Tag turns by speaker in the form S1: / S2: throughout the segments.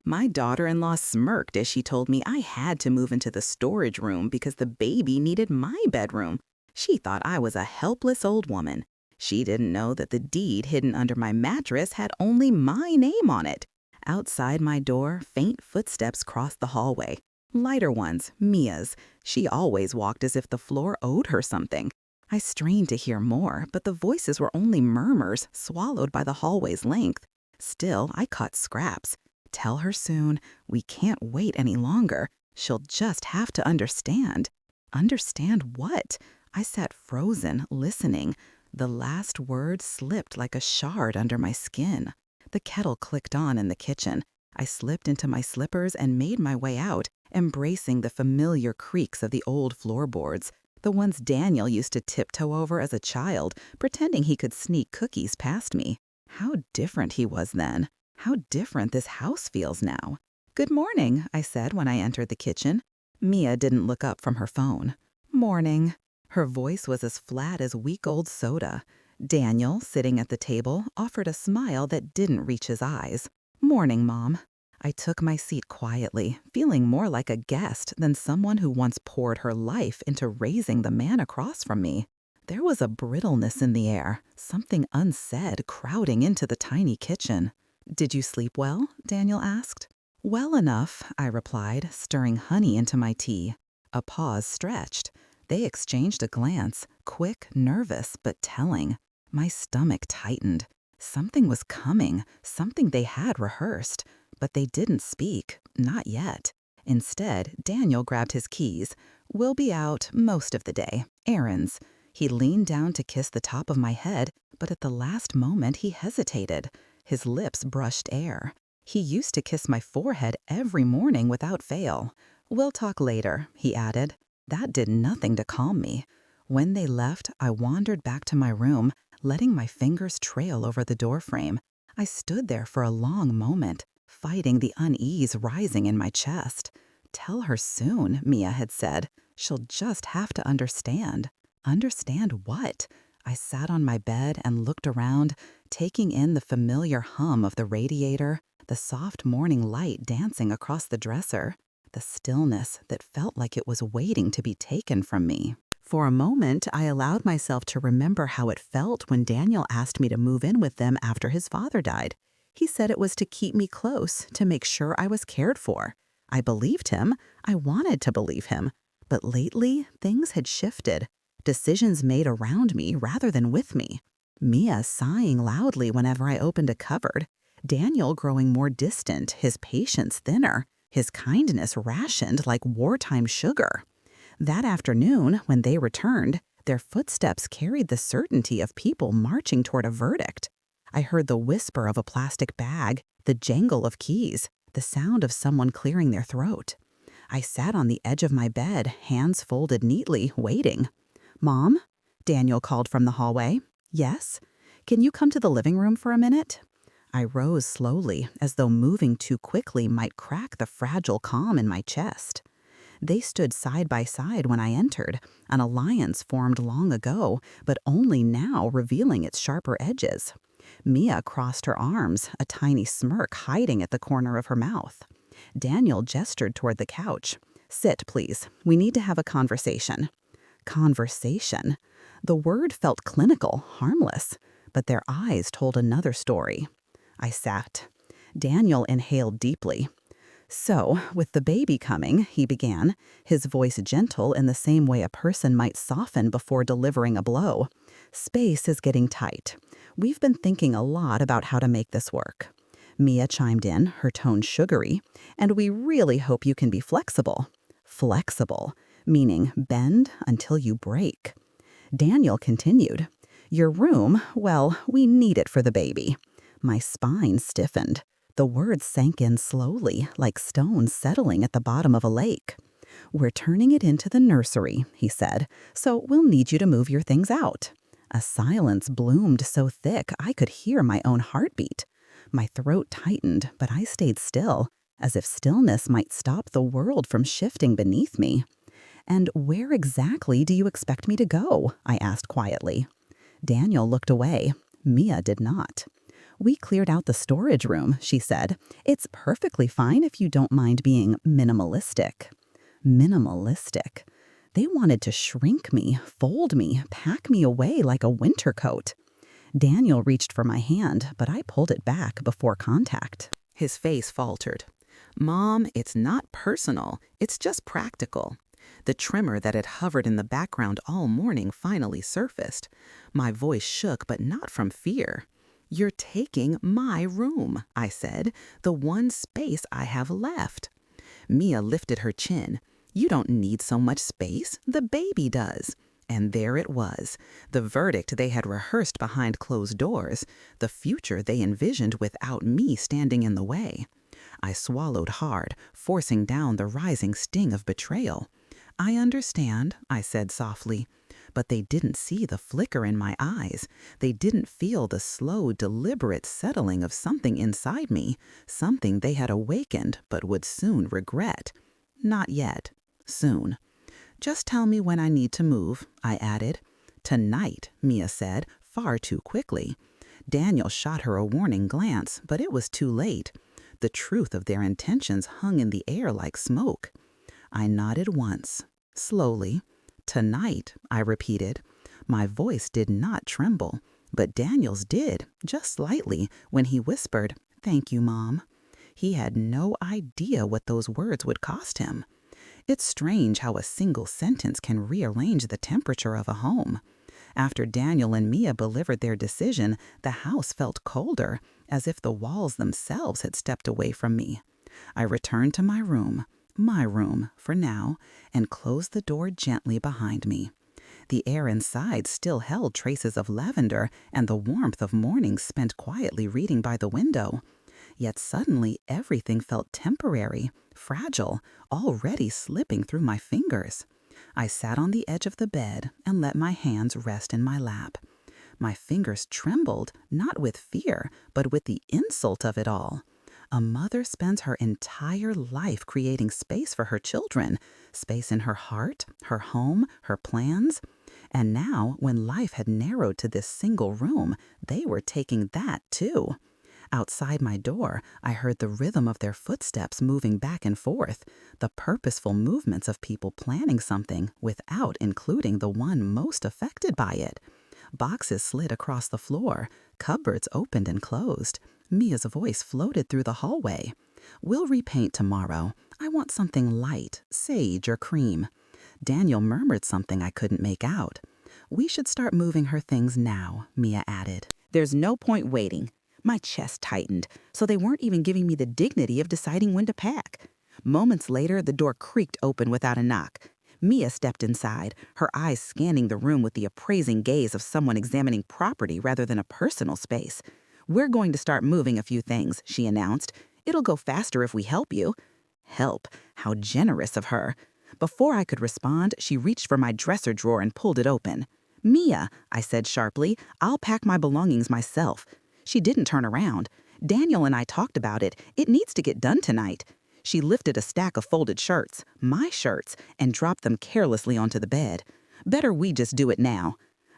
S1: My daughter-in-law smirked as she told me I had to move into the storage room because the baby needed my bedroom. She thought I was a helpless old woman. She didn't know that the deed hidden under my mattress had only my name on it. Outside my door, faint footsteps crossed the hallway. Lighter ones, Mia's. She always walked as if the floor owed her something. I strained to hear more, but the voices were only murmurs swallowed by the hallway's length. Still, I caught scraps. Tell her soon. We can't wait any longer. She'll just have to understand. Understand what? I sat frozen, listening. The last word slipped like a shard under my skin. The kettle clicked on in the kitchen. I slipped into my slippers and made my way out, embracing the familiar creaks of the old floorboards, the ones Daniel used to tiptoe over as a child, pretending he could sneak cookies past me. How different he was then. How different this house feels now. "Good morning," I said when I entered the kitchen. Mia didn't look up from her phone. "Morning." Her voice was as flat as week-old soda. Daniel, sitting at the table, offered a smile that didn't reach his eyes. "Morning, Mom." I took my seat quietly, feeling more like a guest than someone who once poured her life into raising the man across from me. There was a brittleness in the air, something unsaid crowding into the tiny kitchen. "Did you sleep well?" Daniel asked. "Well enough," I replied, stirring honey into my tea. A pause stretched. They exchanged a glance, quick, nervous, but telling. My stomach tightened. Something was coming, something they had rehearsed. But they didn't speak, not yet. Instead, Daniel grabbed his keys. "We'll be out most of the day. Errands." He leaned down to kiss the top of my head, but at the last moment he hesitated. His lips brushed air. He used to kiss my forehead every morning without fail. "We'll talk later," he added. That did nothing to calm me. When they left, I wandered back to my room, letting my fingers trail over the doorframe. I stood there for a long moment, fighting the unease rising in my chest. "Tell her soon," Mia had said. "She'll just have to understand." Understand what? I sat on my bed and looked around, taking in the familiar hum of the radiator, the soft morning light dancing across the dresser, the stillness that felt like it was waiting to be taken from me. For a moment, I allowed myself to remember how it felt when Daniel asked me to move in with them after his father died. He said it was to keep me close, to make sure I was cared for. I believed him. I wanted to believe him. But lately, things had shifted. Decisions made around me rather than with me. Mia sighing loudly whenever I opened a cupboard. Daniel growing more distant, his patience thinner, his kindness rationed like wartime sugar. That afternoon, when they returned, their footsteps carried the certainty of people marching toward a verdict. I heard the whisper of a plastic bag, the jangle of keys, the sound of someone clearing their throat. I sat on the edge of my bed, hands folded neatly, waiting. "Mom?" Daniel called from the hallway. "Yes? Can you come to the living room for a minute?" I rose slowly, as though moving too quickly might crack the fragile calm in my chest. They stood side by side when I entered, an alliance formed long ago, but only now revealing its sharper edges. Mia crossed her arms, a tiny smirk hiding at the corner of her mouth. Daniel gestured toward the couch. "Sit, please. We need to have a conversation." Conversation. The word felt clinical, harmless, but their eyes told another story. I sat. Daniel inhaled deeply. "So, with the baby coming," he began, his voice gentle in the same way a person might soften before delivering a blow. "Space is getting tight. We've been thinking a lot about how to make this work." Mia chimed in, her tone sugary, "And we really hope you can be flexible." Flexible, meaning bend until you break. Daniel continued, "Your room, well, we need it for the baby." My spine stiffened. The words sank in slowly, like stones settling at the bottom of a lake. "We're turning it into the nursery," he said, "so we'll need you to move your things out." A silence bloomed so thick I could hear my own heartbeat. My throat tightened, but I stayed still, as if stillness might stop the world from shifting beneath me. "And where exactly do you expect me to go?" I asked quietly. Daniel looked away. Mia did not. We cleared out the storage room, she said. It's perfectly fine if you don't mind being minimalistic. Minimalistic. They wanted to shrink me, fold me, pack me away like a winter coat. Daniel reached for my hand, but I pulled it back before contact. His face faltered. Mom, it's not personal. It's just practical. The tremor that had hovered in the background all morning finally surfaced. My voice shook, but not from fear. You're taking my room, I said, the one space I have left. Mia lifted her chin. You don't need so much space. The baby does. And there it was, the verdict they had rehearsed behind closed doors, the future they envisioned without me standing in the way. I swallowed hard, forcing down the rising sting of betrayal. I understand, I said softly, but they didn't see the flicker in my eyes. They didn't feel the slow, deliberate settling of something inside me, something they had awakened but would soon regret. Not yet. Soon. Just tell me when I need to move, I added. Tonight, Mia said, far too quickly. Daniel shot her a warning glance, but it was too late. The truth of their intentions hung in the air like smoke. I nodded once, slowly. Tonight, I repeated. My voice did not tremble, but Daniel's did, just slightly, when he whispered, "Thank you, Mom." He had no idea what those words would cost him. It's strange how a single sentence can rearrange the temperature of a home. After Daniel and Mia delivered their decision, the house felt colder, as if the walls themselves had stepped away from me. I returned to my room for now, and closed the door gently behind me. The air inside still held traces of lavender and the warmth of morning spent quietly reading by the window. Yet suddenly everything felt temporary, fragile, already slipping through my fingers. I sat on the edge of the bed and let my hands rest in my lap. My fingers trembled, not with fear, but with the insult of it all. A mother spends her entire life creating space for her children, space in her heart, her home, her plans. And now, when life had narrowed to this single room, they were taking that too. Outside my door, I heard the rhythm of their footsteps moving back and forth, the purposeful movements of people planning something without including the one most affected by it. Boxes slid across the floor, cupboards opened and closed. Mia's voice floated through the hallway. "We'll repaint tomorrow. I want something light, sage or cream." Daniel murmured something I couldn't make out. "We should start moving her things now," Mia added. "There's no point waiting." My chest tightened, so they weren't even giving me the dignity of deciding when to pack. Moments later, the door creaked open without a knock. Mia stepped inside, her eyes scanning the room with the appraising gaze of someone examining property rather than a personal space. "We're going to start moving a few things," she announced. "It'll go faster if we help you." Help? How generous of her. Before I could respond, she reached for my dresser drawer and pulled it open. "Mia," I said sharply, "I'll pack my belongings myself." She didn't turn around. "Daniel and I talked about it. It needs to get done tonight." She lifted a stack of folded shirts, my shirts, and dropped them carelessly onto the bed. "Better we just do it now."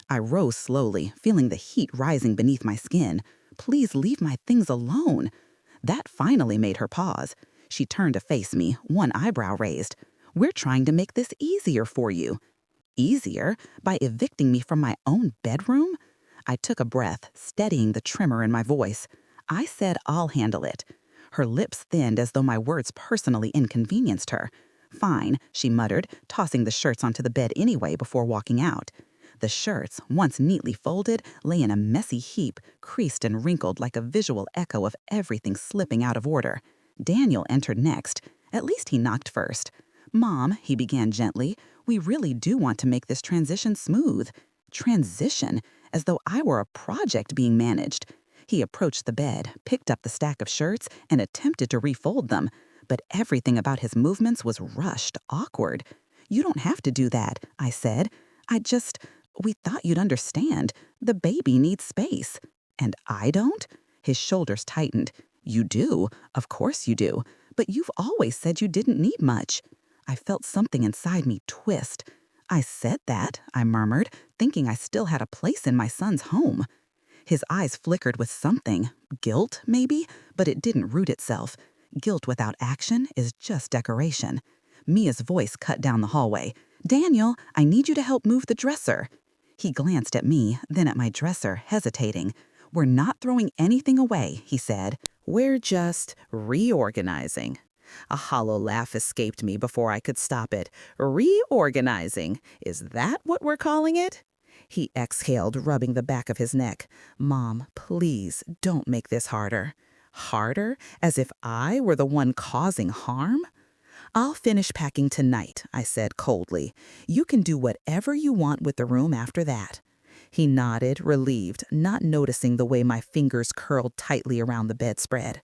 S1: I rose slowly, feeling the heat rising beneath my skin. "Please leave my things alone." That finally made her pause. She turned to face me, one eyebrow raised. "We're trying to make this easier for you." Easier? By evicting me from my own bedroom? I took a breath, steadying the tremor in my voice. I said I'll handle it. Her lips thinned as though my words personally inconvenienced her. "Fine," she muttered, tossing the shirts onto the bed anyway before walking out. The shirts, once neatly folded, lay in a messy heap, creased and wrinkled like a visual echo of everything slipping out of order. Daniel entered next. At least he knocked first. "Mom," he began gently, "we really do want to make this transition smooth." Transition? As though I were a project being managed. He approached the bed, picked up the stack of shirts, and attempted to refold them. But everything about his movements was rushed, awkward. "You don't have to do that," I said. We thought you'd understand. The baby needs space." "And I don't?" His shoulders tightened. "You do. Of course you do. But you've always said you didn't need much." I felt something inside me twist. "I said that," I murmured, thinking I still had a place in my son's home. His eyes flickered with something. Guilt, maybe? But it didn't root itself. Guilt without action is just decoration. Mia's voice cut down the hallway. "Daniel, I need you to help move the dresser." He glanced at me, then at my dresser, hesitating. "We're not throwing anything away," he said. "We're just reorganizing." A hollow laugh escaped me before I could stop it. "Reorganizing? Is that what we're calling it?" He exhaled, rubbing the back of his neck. "Mom, please don't make this harder." Harder? As if I were the one causing harm? "I'll finish packing tonight," I said coldly. "You can do whatever you want with the room after that." He nodded, relieved, not noticing the way my fingers curled tightly around the bedspread.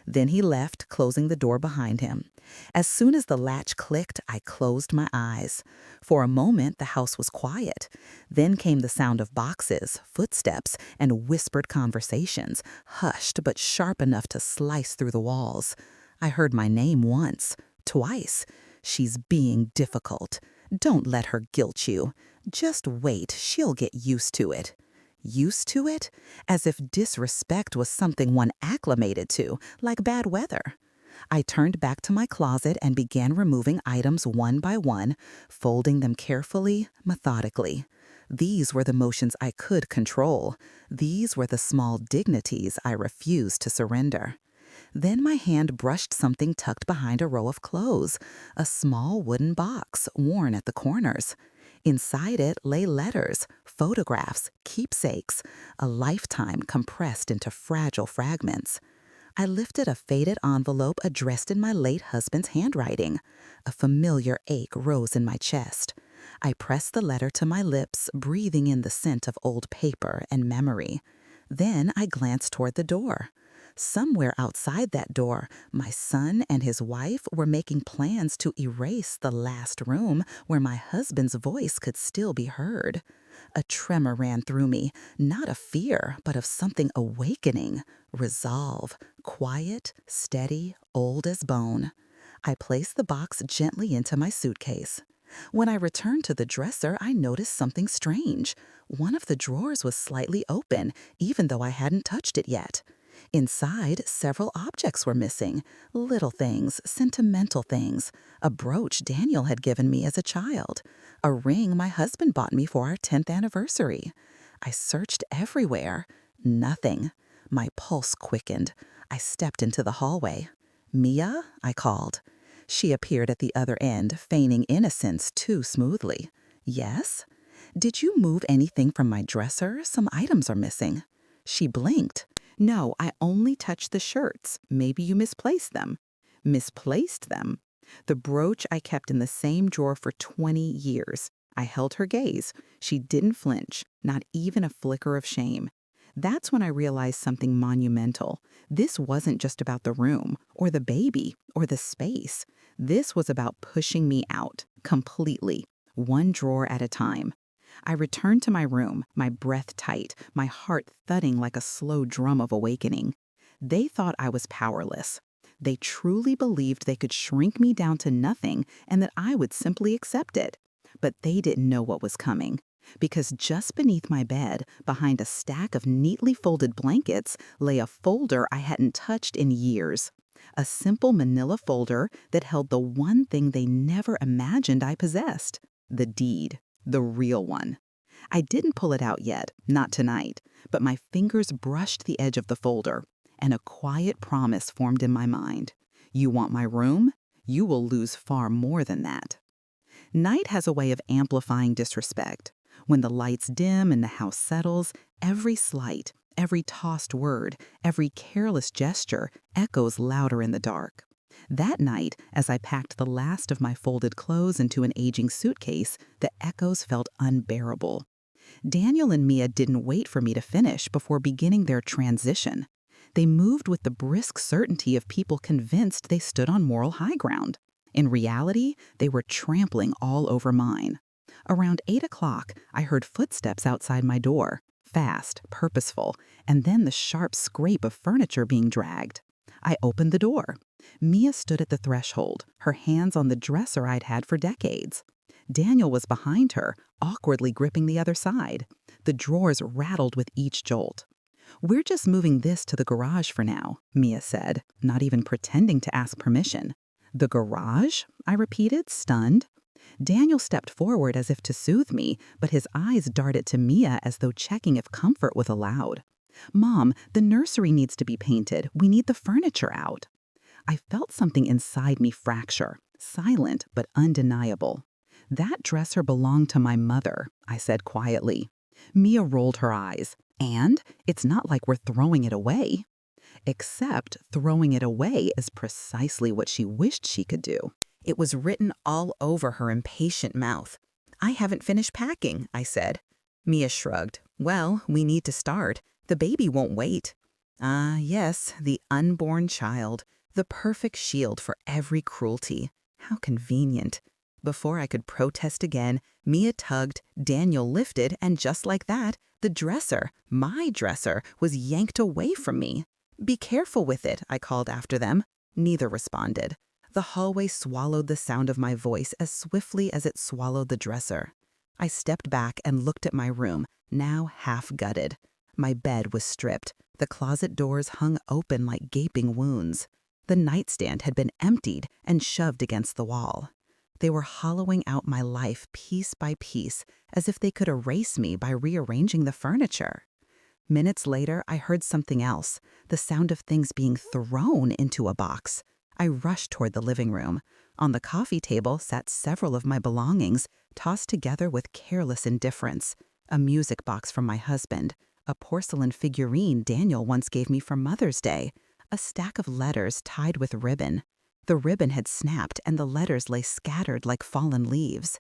S1: Then he left, closing the door behind him. As soon as the latch clicked, I closed my eyes. For a moment, the house was quiet. Then came the sound of boxes, footsteps, and whispered conversations, hushed but sharp enough to slice through the walls. I heard my name once, twice. "She's being difficult. Don't let her guilt you. Just wait, she'll get used to it." Used to it? As if disrespect was something one acclimated to, like bad weather. I turned back to my closet and began removing items one by one, folding them carefully, methodically. These were the motions I could control. These were the small dignities I refused to surrender. Then my hand brushed something tucked behind a row of clothes, a small wooden box worn at the corners. Inside it lay letters, photographs, keepsakes, a lifetime compressed into fragile fragments. I lifted a faded envelope addressed in my late husband's handwriting. A familiar ache rose in my chest. I pressed the letter to my lips, breathing in the scent of old paper and memory. Then I glanced toward the door. Somewhere outside that door, my son and his wife were making plans to erase the last room where my husband's voice could still be heard. A tremor ran through me, not of fear, but of something awakening. Resolve, quiet, steady, old as bone. I placed the box gently into my suitcase. When I returned to the dresser, I noticed something strange. One of the drawers was slightly open, even though I hadn't touched it yet. Inside, several objects were missing. Little things, sentimental things. A brooch Daniel had given me as a child. A ring my husband bought me for our 10th anniversary. I searched everywhere. Nothing. My pulse quickened. I stepped into the hallway. "Mia?" I called. She appeared at the other end, feigning innocence too smoothly. "Yes?" "Did you move anything from my dresser? Some items are missing." She blinked. "No, I only touched the shirts. Maybe you misplaced them." Misplaced them? The brooch I kept in the same drawer for 20 years. I held her gaze. She didn't flinch, not even a flicker of shame. That's when I realized something monumental. This wasn't just about the room, or the baby, or the space. This was about pushing me out, completely, one drawer at a time. I returned to my room, my breath tight, my heart thudding like a slow drum of awakening. They thought I was powerless. They truly believed they could shrink me down to nothing and that I would simply accept it. But they didn't know what was coming. Because just beneath my bed, behind a stack of neatly folded blankets, lay a folder I hadn't touched in years. A simple manila folder that held the one thing they never imagined I possessed: the deed. The real one. I didn't pull it out yet, not tonight, but my fingers brushed the edge of the folder, and a quiet promise formed in my mind. You want my room? You will lose far more than that. Night has a way of amplifying disrespect. When the lights dim and the house settles, every slight, every tossed word, every careless gesture echoes louder in the dark. That night, as I packed the last of my folded clothes into an aging suitcase, the echoes felt unbearable. Daniel and Mia didn't wait for me to finish before beginning their transition. They moved with the brisk certainty of people convinced they stood on moral high ground. In reality, they were trampling all over mine. Around 8 o'clock, I heard footsteps outside my door, fast, purposeful, and then the sharp scrape of furniture being dragged. I opened the door. Mia stood at the threshold, her hands on the dresser I'd had for decades. Daniel was behind her, awkwardly gripping the other side. The drawers rattled with each jolt. "We're just moving this to the garage for now," Mia said, not even pretending to ask permission. "The garage?" I repeated, stunned. Daniel stepped forward as if to soothe me, but his eyes darted to Mia as though checking if comfort was allowed. "Mom, the nursery needs to be painted. We need the furniture out." I felt something inside me fracture, silent but undeniable. "That dresser belonged to my mother," I said quietly. Mia rolled her eyes. "And it's not like we're throwing it away." Except throwing it away is precisely what she wished she could do. It was written all over her impatient mouth. "I haven't finished packing," I said. Mia shrugged. "Well, we need to start. The baby won't wait." Ah, yes, the unborn child, the perfect shield for every cruelty. How convenient. Before I could protest again, Mia tugged, Daniel lifted, and just like that, the dresser, my dresser, was yanked away from me. "Be careful with it," I called after them. Neither responded. The hallway swallowed the sound of my voice as swiftly as it swallowed the dresser. I stepped back and looked at my room, now half-gutted. My bed was stripped. The closet doors hung open like gaping wounds. The nightstand had been emptied and shoved against the wall. They were hollowing out my life piece by piece, as if they could erase me by rearranging the furniture. Minutes later, I heard something else, the sound of things being thrown into a box. I rushed toward the living room. On the coffee table sat several of my belongings, tossed together with careless indifference. A music box from my husband, a porcelain figurine Daniel once gave me for Mother's Day, a stack of letters tied with ribbon. The ribbon had snapped and the letters lay scattered like fallen leaves.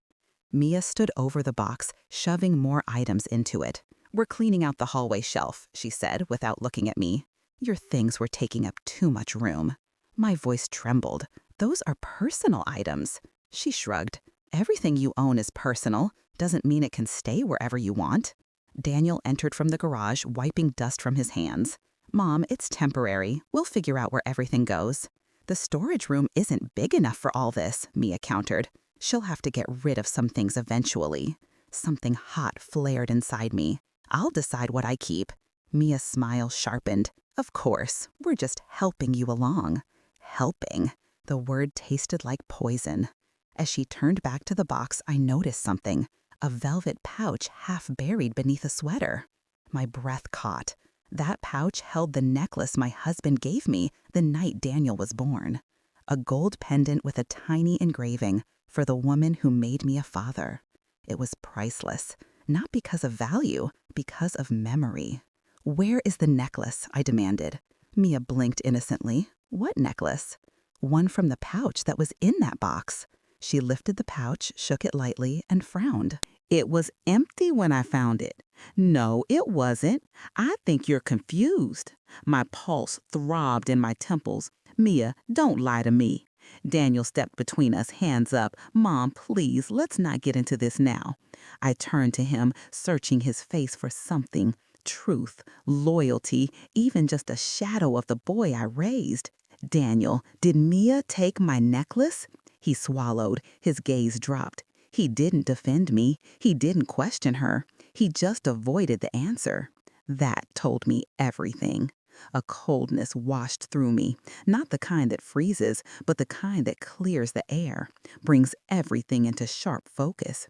S1: Mia stood over the box, shoving more items into it. "We're cleaning out the hallway shelf," she said without looking at me. "Your things were taking up too much room." My voice trembled. "Those are personal items." She shrugged. "Everything you own is personal. Doesn't mean it can stay wherever you want." Daniel entered from the garage, wiping dust from his hands. "Mom, it's temporary. We'll figure out where everything goes." "The storage room isn't big enough for all this," Mia countered. "She'll have to get rid of some things eventually." Something hot flared inside me. "I'll decide what I keep." Mia's smile sharpened. "Of course, we're just helping you along." Helping. The word tasted like poison. As she turned back to the box, I noticed something. A velvet pouch half buried beneath a sweater. My breath caught. That pouch held the necklace my husband gave me the night Daniel was born. A gold pendant with a tiny engraving for the woman who made me a father. It was priceless, not because of value, because of memory. "Where is the necklace?" I demanded. Mia blinked innocently. "What necklace?" "One from the pouch that was in that box." She lifted the pouch, shook it lightly, and frowned. "It was empty when I found it." "No, it wasn't. I think you're confused." My pulse throbbed in my temples. "Mia, don't lie to me." Daniel stepped between us, hands up. "Mom, please, let's not get into this now." I turned to him, searching his face for something. Truth, loyalty, even just a shadow of the boy I raised. "Daniel, did Mia take my necklace?" He swallowed. His gaze dropped. He didn't defend me. He didn't question her. He just avoided the answer. That told me everything. A coldness washed through me, not the kind that freezes, but the kind that clears the air, brings everything into sharp focus.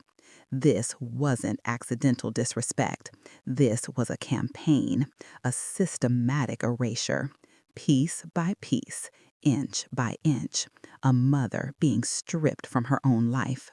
S1: This wasn't accidental disrespect. This was a campaign, a systematic erasure. Piece by piece, inch by inch, a mother being stripped from her own life.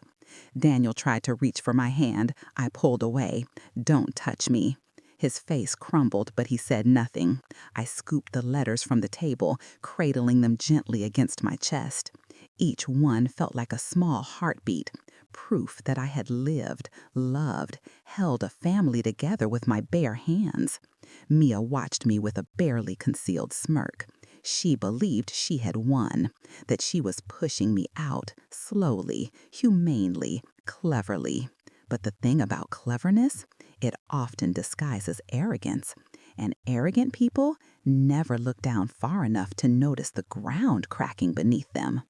S1: Daniel tried to reach for my hand. I pulled away. "Don't touch me." His face crumbled, but he said nothing. I scooped the letters from the table, cradling them gently against my chest. Each one felt like a small heartbeat, proof that I had lived, loved, held a family together with my bare hands. Mia watched me with a barely concealed smirk. She believed she had won, that she was pushing me out, slowly, humanely, cleverly. But the thing about cleverness, it often disguises arrogance. And arrogant people never look down far enough to notice the ground cracking beneath them.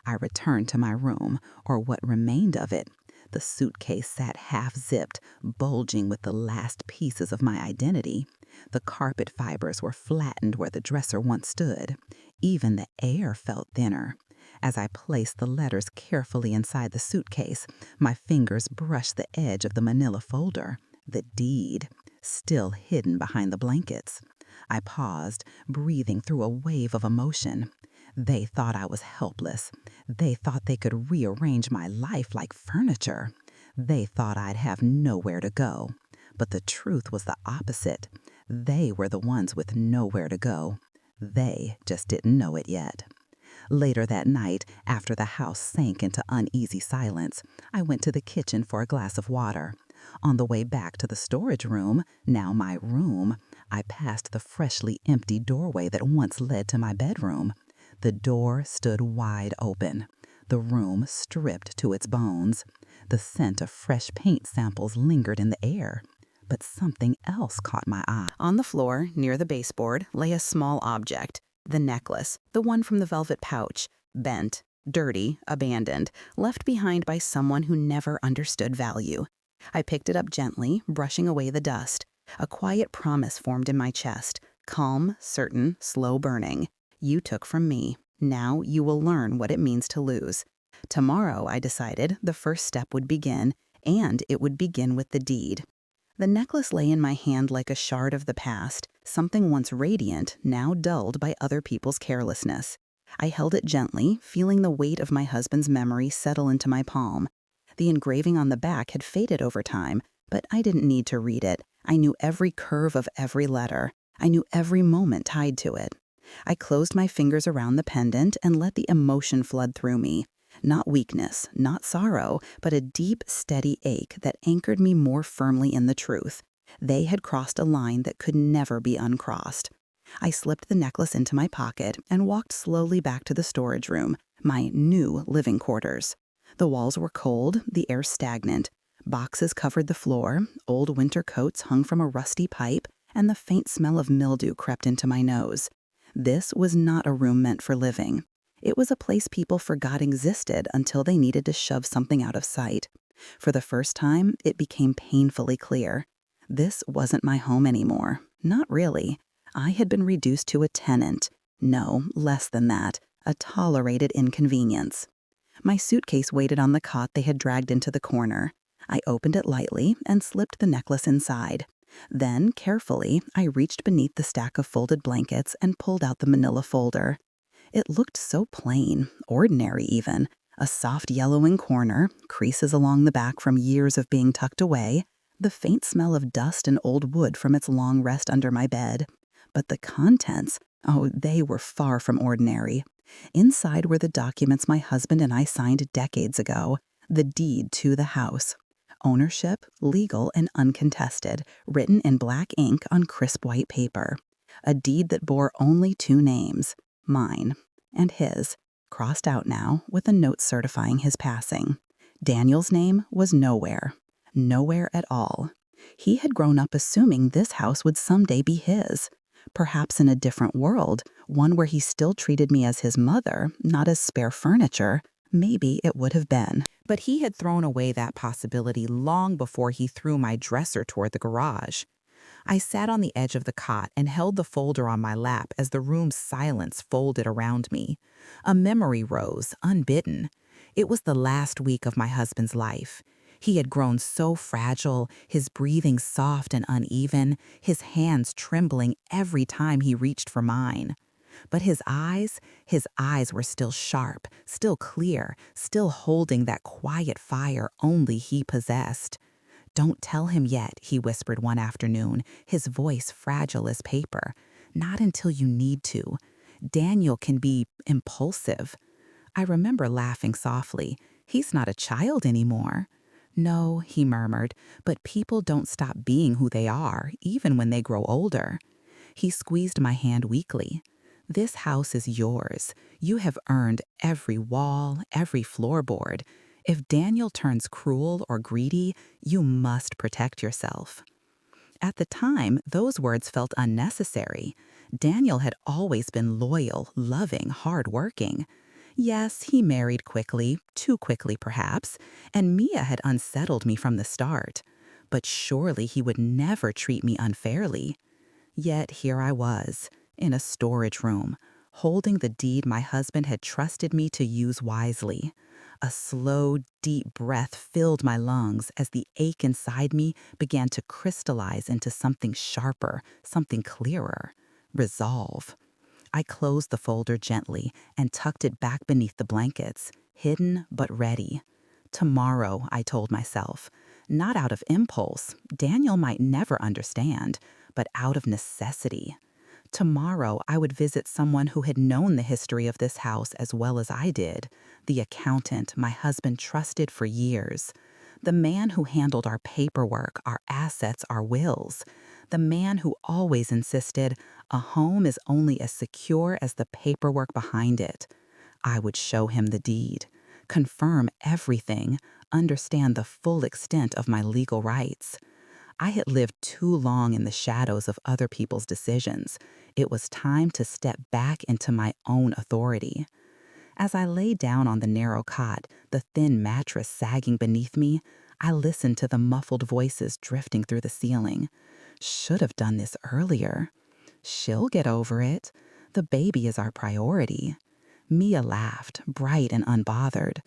S1: I returned to my room, or what remained of it. The suitcase sat half-zipped, bulging with the last pieces of my identity. The carpet fibers were flattened where the dresser once stood. Even the air felt thinner. As I placed the letters carefully inside the suitcase, my fingers brushed the edge of the manila folder. The deed, still hidden behind the blankets. I paused, breathing through a wave of emotion. They thought I was helpless. They thought they could rearrange my life like furniture. They thought I'd have nowhere to go. But the truth was the opposite. They were the ones with nowhere to go. They just didn't know it yet. Later that night, after the house sank into uneasy silence, I went to the kitchen for a glass of water. On the way back to the storage room, now my room, I passed the freshly empty doorway that once led to my bedroom. The door stood wide open. The room stripped to its bones. The scent of fresh paint samples lingered in the air. But something else caught my eye. On the floor, near the baseboard, lay a small object. The necklace, the one from the velvet pouch, bent, dirty, abandoned, left behind by someone who never understood value. I picked it up gently, brushing away the dust. A quiet promise formed in my chest, calm, certain, slow burning. You took from me. Now you will learn what it means to lose. Tomorrow, I decided, the first step would begin, and it would begin with the deed. The necklace lay in my hand like a shard of the past, something once radiant, now dulled by other people's carelessness. I held it gently, feeling the weight of my husband's memory settle into my palm. The engraving on the back had faded over time, but I didn't need to read it. I knew every curve of every letter. I knew every moment tied to it. I closed my fingers around the pendant and let the emotion flood through me. Not weakness, not sorrow, but a deep, steady ache that anchored me more firmly in the truth. They had crossed a line that could never be uncrossed. I slipped the necklace into my pocket and walked slowly back to the storage room, my new living quarters. The walls were cold, the air stagnant. Boxes covered the floor, old winter coats hung from a rusty pipe, and the faint smell of mildew crept into my nose. This was not a room meant for living. It was a place people forgot existed until they needed to shove something out of sight. For the first time, it became painfully clear. This wasn't my home anymore. Not really. I had been reduced to a tenant. No, less than that. A tolerated inconvenience. My suitcase waited on the cot they had dragged into the corner. I opened it lightly and slipped the necklace inside. Then, carefully, I reached beneath the stack of folded blankets and pulled out the manila folder. It looked so plain, ordinary even. A soft yellowing corner, creases along the back from years of being tucked away, the faint smell of dust and old wood from its long rest under my bed. But the contents, oh, they were far from ordinary. Inside were the documents my husband and I signed decades ago, the deed to the house. Ownership, legal and uncontested, written in black ink on crisp white paper. A deed that bore only two names, mine and his, crossed out now with a note certifying his passing. Daniel's name was nowhere. Nowhere at all. He had grown up assuming this house would someday be his. Perhaps in a different world, one where he still treated me as his mother, not as spare furniture, maybe it would have been. But he had thrown away that possibility long before he threw my dresser toward the garage. I sat on the edge of the cot and held the folder on my lap as the room's silence folded around me. A memory rose, unbidden. It was the last week of my husband's life. He had grown so fragile, his breathing soft and uneven, his hands trembling every time he reached for mine. But his eyes were still sharp, still clear, still holding that quiet fire only he possessed. "Don't tell him yet," he whispered one afternoon, his voice fragile as paper. "Not until you need to. Daniel can be impulsive." I remember laughing softly. "He's not a child anymore." "No," he murmured, "but people don't stop being who they are, even when they grow older." He squeezed my hand weakly. "This house is yours. You have earned every wall, every floorboard. If Daniel turns cruel or greedy, you must protect yourself." At the time, those words felt unnecessary. Daniel had always been loyal, loving, hard-working. Yes, he married quickly, too quickly perhaps, and Mia had unsettled me from the start. But surely he would never treat me unfairly. Yet here I was, in a storage room, holding the deed my husband had trusted me to use wisely. A slow, deep breath filled my lungs as the ache inside me began to crystallize into something sharper, something clearer. Resolve. I closed the folder gently and tucked it back beneath the blankets, hidden but ready. Tomorrow, I told myself, not out of impulse, Daniel might never understand, but out of necessity. Tomorrow, I would visit someone who had known the history of this house as well as I did, the accountant my husband trusted for years, the man who handled our paperwork, our assets, our wills, the man who always insisted a home is only as secure as the paperwork behind it. I would show him the deed, confirm everything, understand the full extent of my legal rights. I had lived too long in the shadows of other people's decisions. It was time to step back into my own authority. As I lay down on the narrow cot, the thin mattress sagging beneath me, I listened to the muffled voices drifting through the ceiling. Should have done this earlier. She'll get over it. The baby is our priority. Mia laughed, bright and unbothered.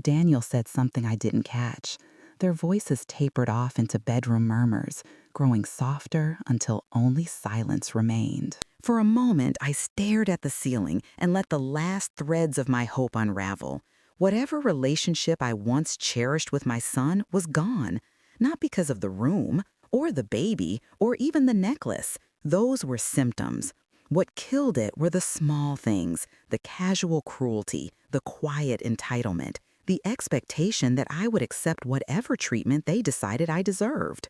S1: Daniel said something I didn't catch. Their voices tapered off into bedroom murmurs, growing softer until only silence remained. For a moment, I stared at the ceiling and let the last threads of my hope unravel. Whatever relationship I once cherished with my son was gone, not because of the room, or the baby, or even the necklace. Those were symptoms. What killed it were the small things, the casual cruelty, the quiet entitlement, the expectation that I would accept whatever treatment they decided I deserved.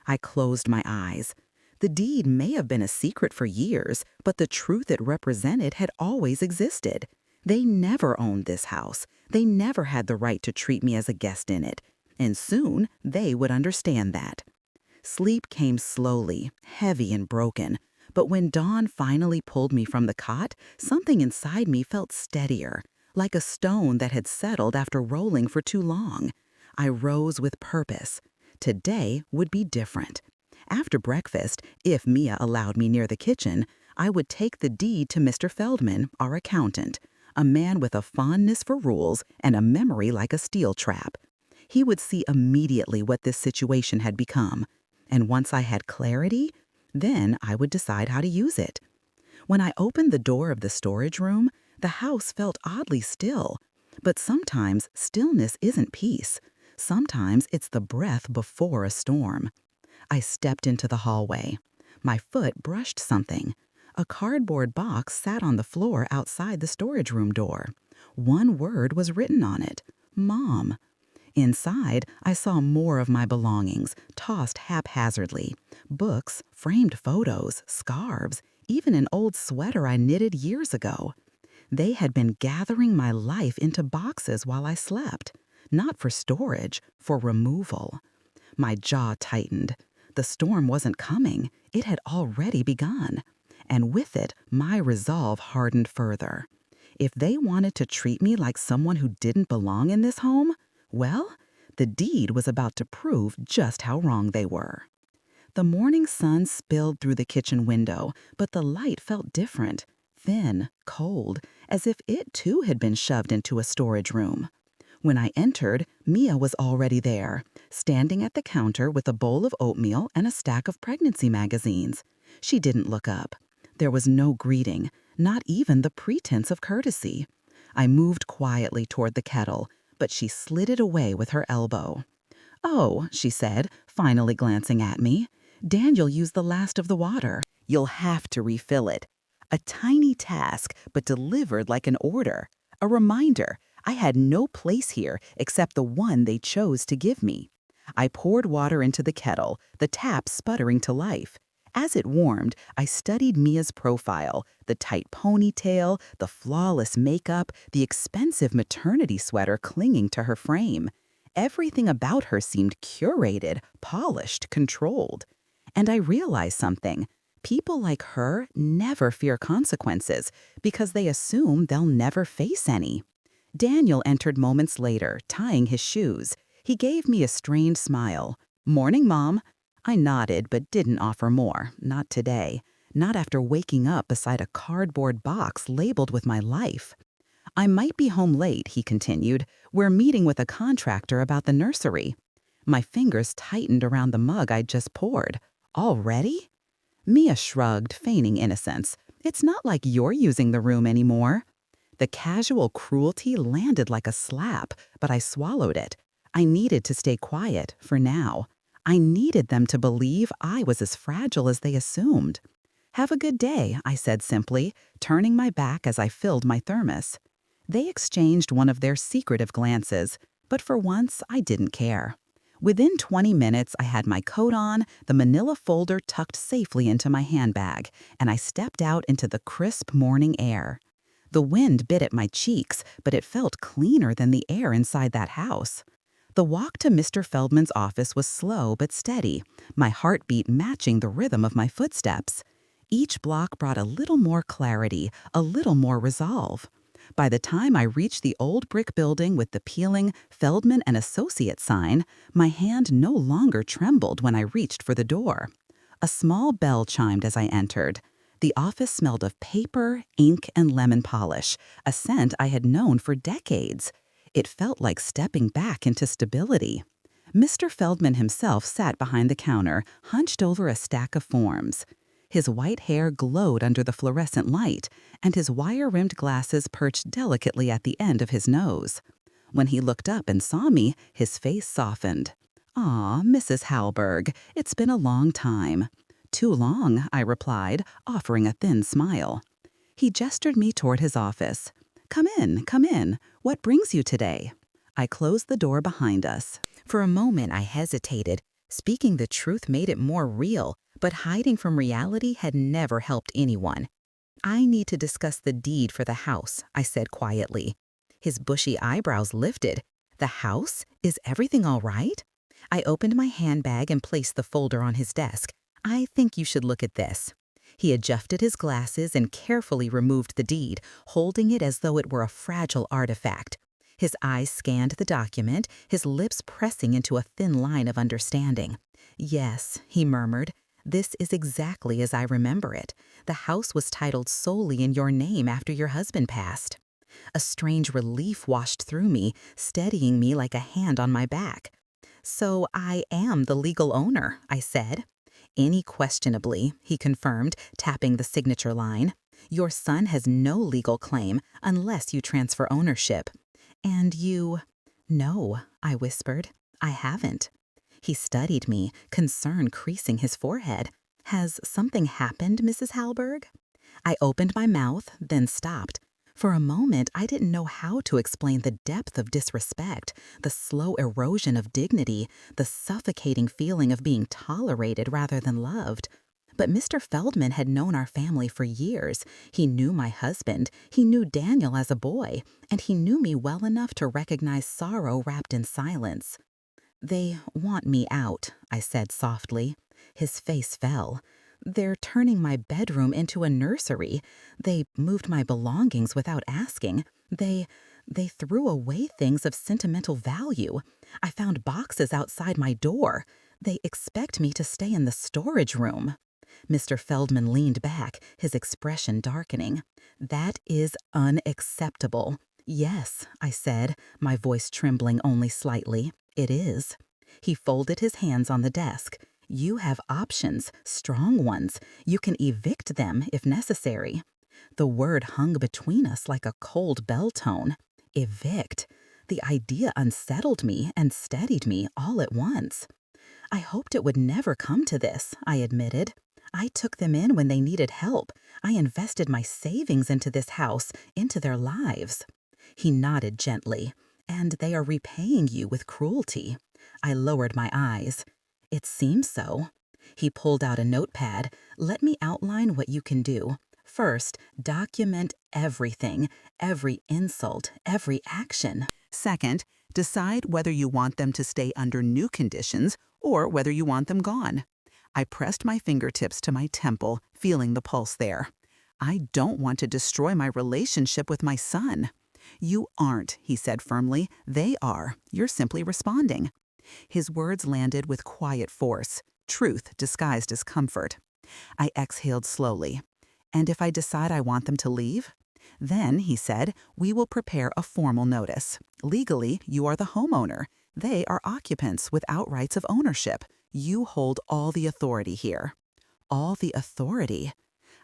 S1: I closed my eyes. The deed may have been a secret for years, but the truth it represented had always existed. They never owned this house. They never had the right to treat me as a guest in it. And soon, they would understand that. Sleep came slowly, heavy and broken. But when dawn finally pulled me from the cot, something inside me felt steadier, like a stone that had settled after rolling for too long. I rose with purpose. Today would be different. After breakfast, if Mia allowed me near the kitchen, I would take the deed to Mr. Feldman, our accountant, a man with a fondness for rules and a memory like a steel trap. He would see immediately what this situation had become. And once I had clarity, then I would decide how to use it. When I opened the door of the storage room, the house felt oddly still. But sometimes stillness isn't peace. Sometimes it's the breath before a storm. I stepped into the hallway. My foot brushed something. A cardboard box sat on the floor outside the storage room door. One word was written on it: Mom. Inside, I saw more of my belongings, tossed haphazardly. Books, framed photos, scarves, even an old sweater I knitted years ago. They had been gathering my life into boxes while I slept. Not for storage, for removal. My jaw tightened. The storm wasn't coming. It had already begun. And with it, my resolve hardened further. If they wanted to treat me like someone who didn't belong in this home, well, the deed was about to prove just how wrong they were. The morning sun spilled through the kitchen window, but the light felt different, thin, cold, as if it too had been shoved into a storage room. When I entered, Mia was already there, standing at the counter with a bowl of oatmeal and a stack of pregnancy magazines. She didn't look up. There was no greeting, not even the pretense of courtesy. I moved quietly toward the kettle, but she slid it away with her elbow. "Oh," she said, finally glancing at me. "Daniel used the last of the water. You'll have to refill it." A tiny task, but delivered like an order. A reminder I had no place here except the one they chose to give me. I poured water into the kettle, the tap sputtering to life. As it warmed, I studied Mia's profile, the tight ponytail, the flawless makeup, the expensive maternity sweater clinging to her frame. Everything about her seemed curated, polished, controlled. And I realized something. People like her never fear consequences because they assume they'll never face any. Daniel entered moments later, tying his shoes. He gave me a strained smile. "Morning, Mom." I nodded but didn't offer more, not today. Not after waking up beside a cardboard box labeled with my life. I might be home late, he continued. We're meeting with a contractor about the nursery. My fingers tightened around the mug I'd just poured. Already? Mia shrugged, feigning innocence. It's not like you're using the room anymore. The casual cruelty landed like a slap, but I swallowed it. I needed to stay quiet, for now. I needed them to believe I was as fragile as they assumed. Have a good day, I said simply, turning my back as I filled my thermos. They exchanged one of their secretive glances, but for once I didn't care. Within 20 minutes, I had my coat on, the manila folder tucked safely into my handbag, and I stepped out into the crisp morning air. The wind bit at my cheeks, but it felt cleaner than the air inside that house. The walk to Mr. Feldman's office was slow but steady, my heartbeat matching the rhythm of my footsteps. Each block brought a little more clarity, a little more resolve. By the time I reached the old brick building with the peeling Feldman and Associates sign, my hand no longer trembled when I reached for the door. A small bell chimed as I entered. The office smelled of paper, ink, and lemon polish, a scent I had known for decades. It felt like stepping back into stability. Mr. Feldman himself sat behind the counter, hunched over a stack of forms. His white hair glowed under the fluorescent light, and his wire-rimmed glasses perched delicately at the end of his nose. When he looked up and saw me, his face softened. "Aw, Mrs. Halberg, it's been a long time." "Too long," I replied, offering a thin smile. He gestured me toward his office. Come in, come in. What brings you today?" I closed the door behind us. For a moment, I hesitated. Speaking the truth made it more real, but hiding from reality had never helped anyone. "I need to discuss the deed for the house," I said quietly. His bushy eyebrows lifted. "The house? Is everything all right?" I opened my handbag and placed the folder on his desk. "I think you should look at this." He adjusted his glasses and carefully removed the deed, holding it as though it were a fragile artifact. His eyes scanned the document, his lips pressing into a thin line of understanding. "Yes," he murmured, "this is exactly as I remember it. The house was titled solely in your name after your husband passed." A strange relief washed through me, steadying me like a hand on my back. "So I am the legal owner," I said. "Unquestionably," he confirmed, tapping the signature line. "Your son has no legal claim unless you transfer ownership." "And you—" "No," I whispered. "I haven't." He studied me, concern creasing his forehead. "Has something happened, Mrs. Halberg?" I opened my mouth, then stopped. For a moment, I didn't know how to explain the depth of disrespect, the slow erosion of dignity, the suffocating feeling of being tolerated rather than loved. But Mr. Feldman had known our family for years. He knew my husband, he knew Daniel as a boy, and he knew me well enough to recognize sorrow wrapped in silence. "They want me out," I said softly. His face fell. "They're turning my bedroom into a nursery. They moved my belongings without asking. They threw away things of sentimental value. I found boxes outside my door. They expect me to stay in the storage room." Mr. Feldman leaned back, his expression darkening. "That is unacceptable." "Yes," I said, my voice trembling only slightly. "It is." He folded his hands on the desk. "You have options, strong ones. You can evict them if necessary." The word hung between us like a cold bell tone. Evict. The idea unsettled me and steadied me all at once. "I hoped it would never come to this," I admitted. "I took them in when they needed help. I invested my savings into this house, into their lives." He nodded gently. "And they are repaying you with cruelty." I lowered my eyes. "It seems so." He pulled out a notepad. "Let me outline what you can do. First, document everything, every insult, every action. Second, decide whether you want them to stay under new conditions or whether you want them gone." I pressed my fingertips to my temple, feeling the pulse there. "I don't want to destroy my relationship with my son." "You aren't," he said firmly. "They are. You're simply responding." His words landed with quiet force, truth disguised as comfort.
S2: I exhaled slowly. "And if I decide I want them to leave?" "Then," he said, "we will prepare a formal notice. Legally, you are the homeowner. They are occupants without rights of ownership. You hold all the authority here." All the authority.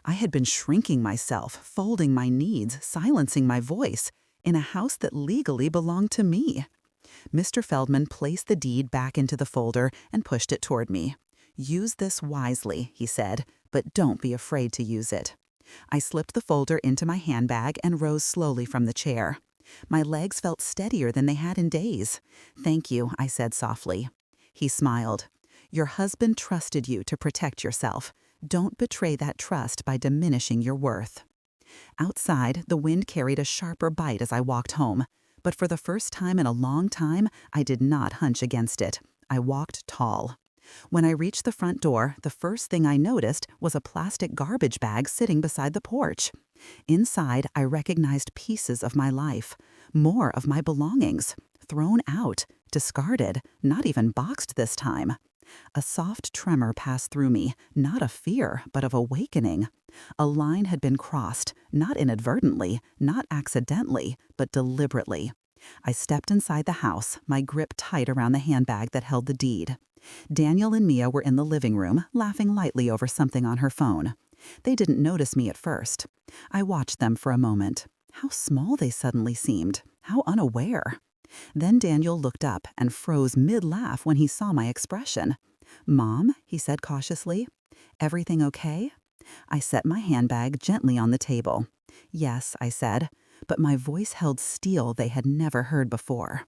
S2: I had been shrinking myself, folding my needs, silencing my voice, in a house that legally belonged to me. Mr. Feldman placed the deed back into the folder and pushed it toward me. "Use this wisely," he said, "but don't be afraid to use it." I slipped the folder into my handbag and rose slowly from the chair. My legs felt steadier than they had in days. "Thank you," I said softly. He smiled. "Your husband trusted you to protect yourself. Don't betray that trust by diminishing your worth." Outside, the wind carried a sharper bite as I walked home. But for the first time in a long time, I did not hunch against it. I walked tall. When I reached the front door, the first thing I noticed was a plastic garbage bag sitting beside the porch. Inside, I recognized pieces of my life, more of my belongings, thrown out, discarded, not even boxed this time. A soft tremor passed through me, not of fear, but of awakening. A line had been crossed, not inadvertently, not accidentally, but deliberately. I stepped inside the house, my grip tight around the handbag that held the deed. Daniel and Mia were in the living room, laughing lightly over something on her phone. They didn't notice me at first. I watched them for a moment. How small they suddenly seemed, how unaware. Then Daniel looked up and froze mid-laugh when he saw my expression. "Mom," he said cautiously, "everything okay?" I set my handbag gently on the table. "Yes," I said, but my voice held steel they had never heard before.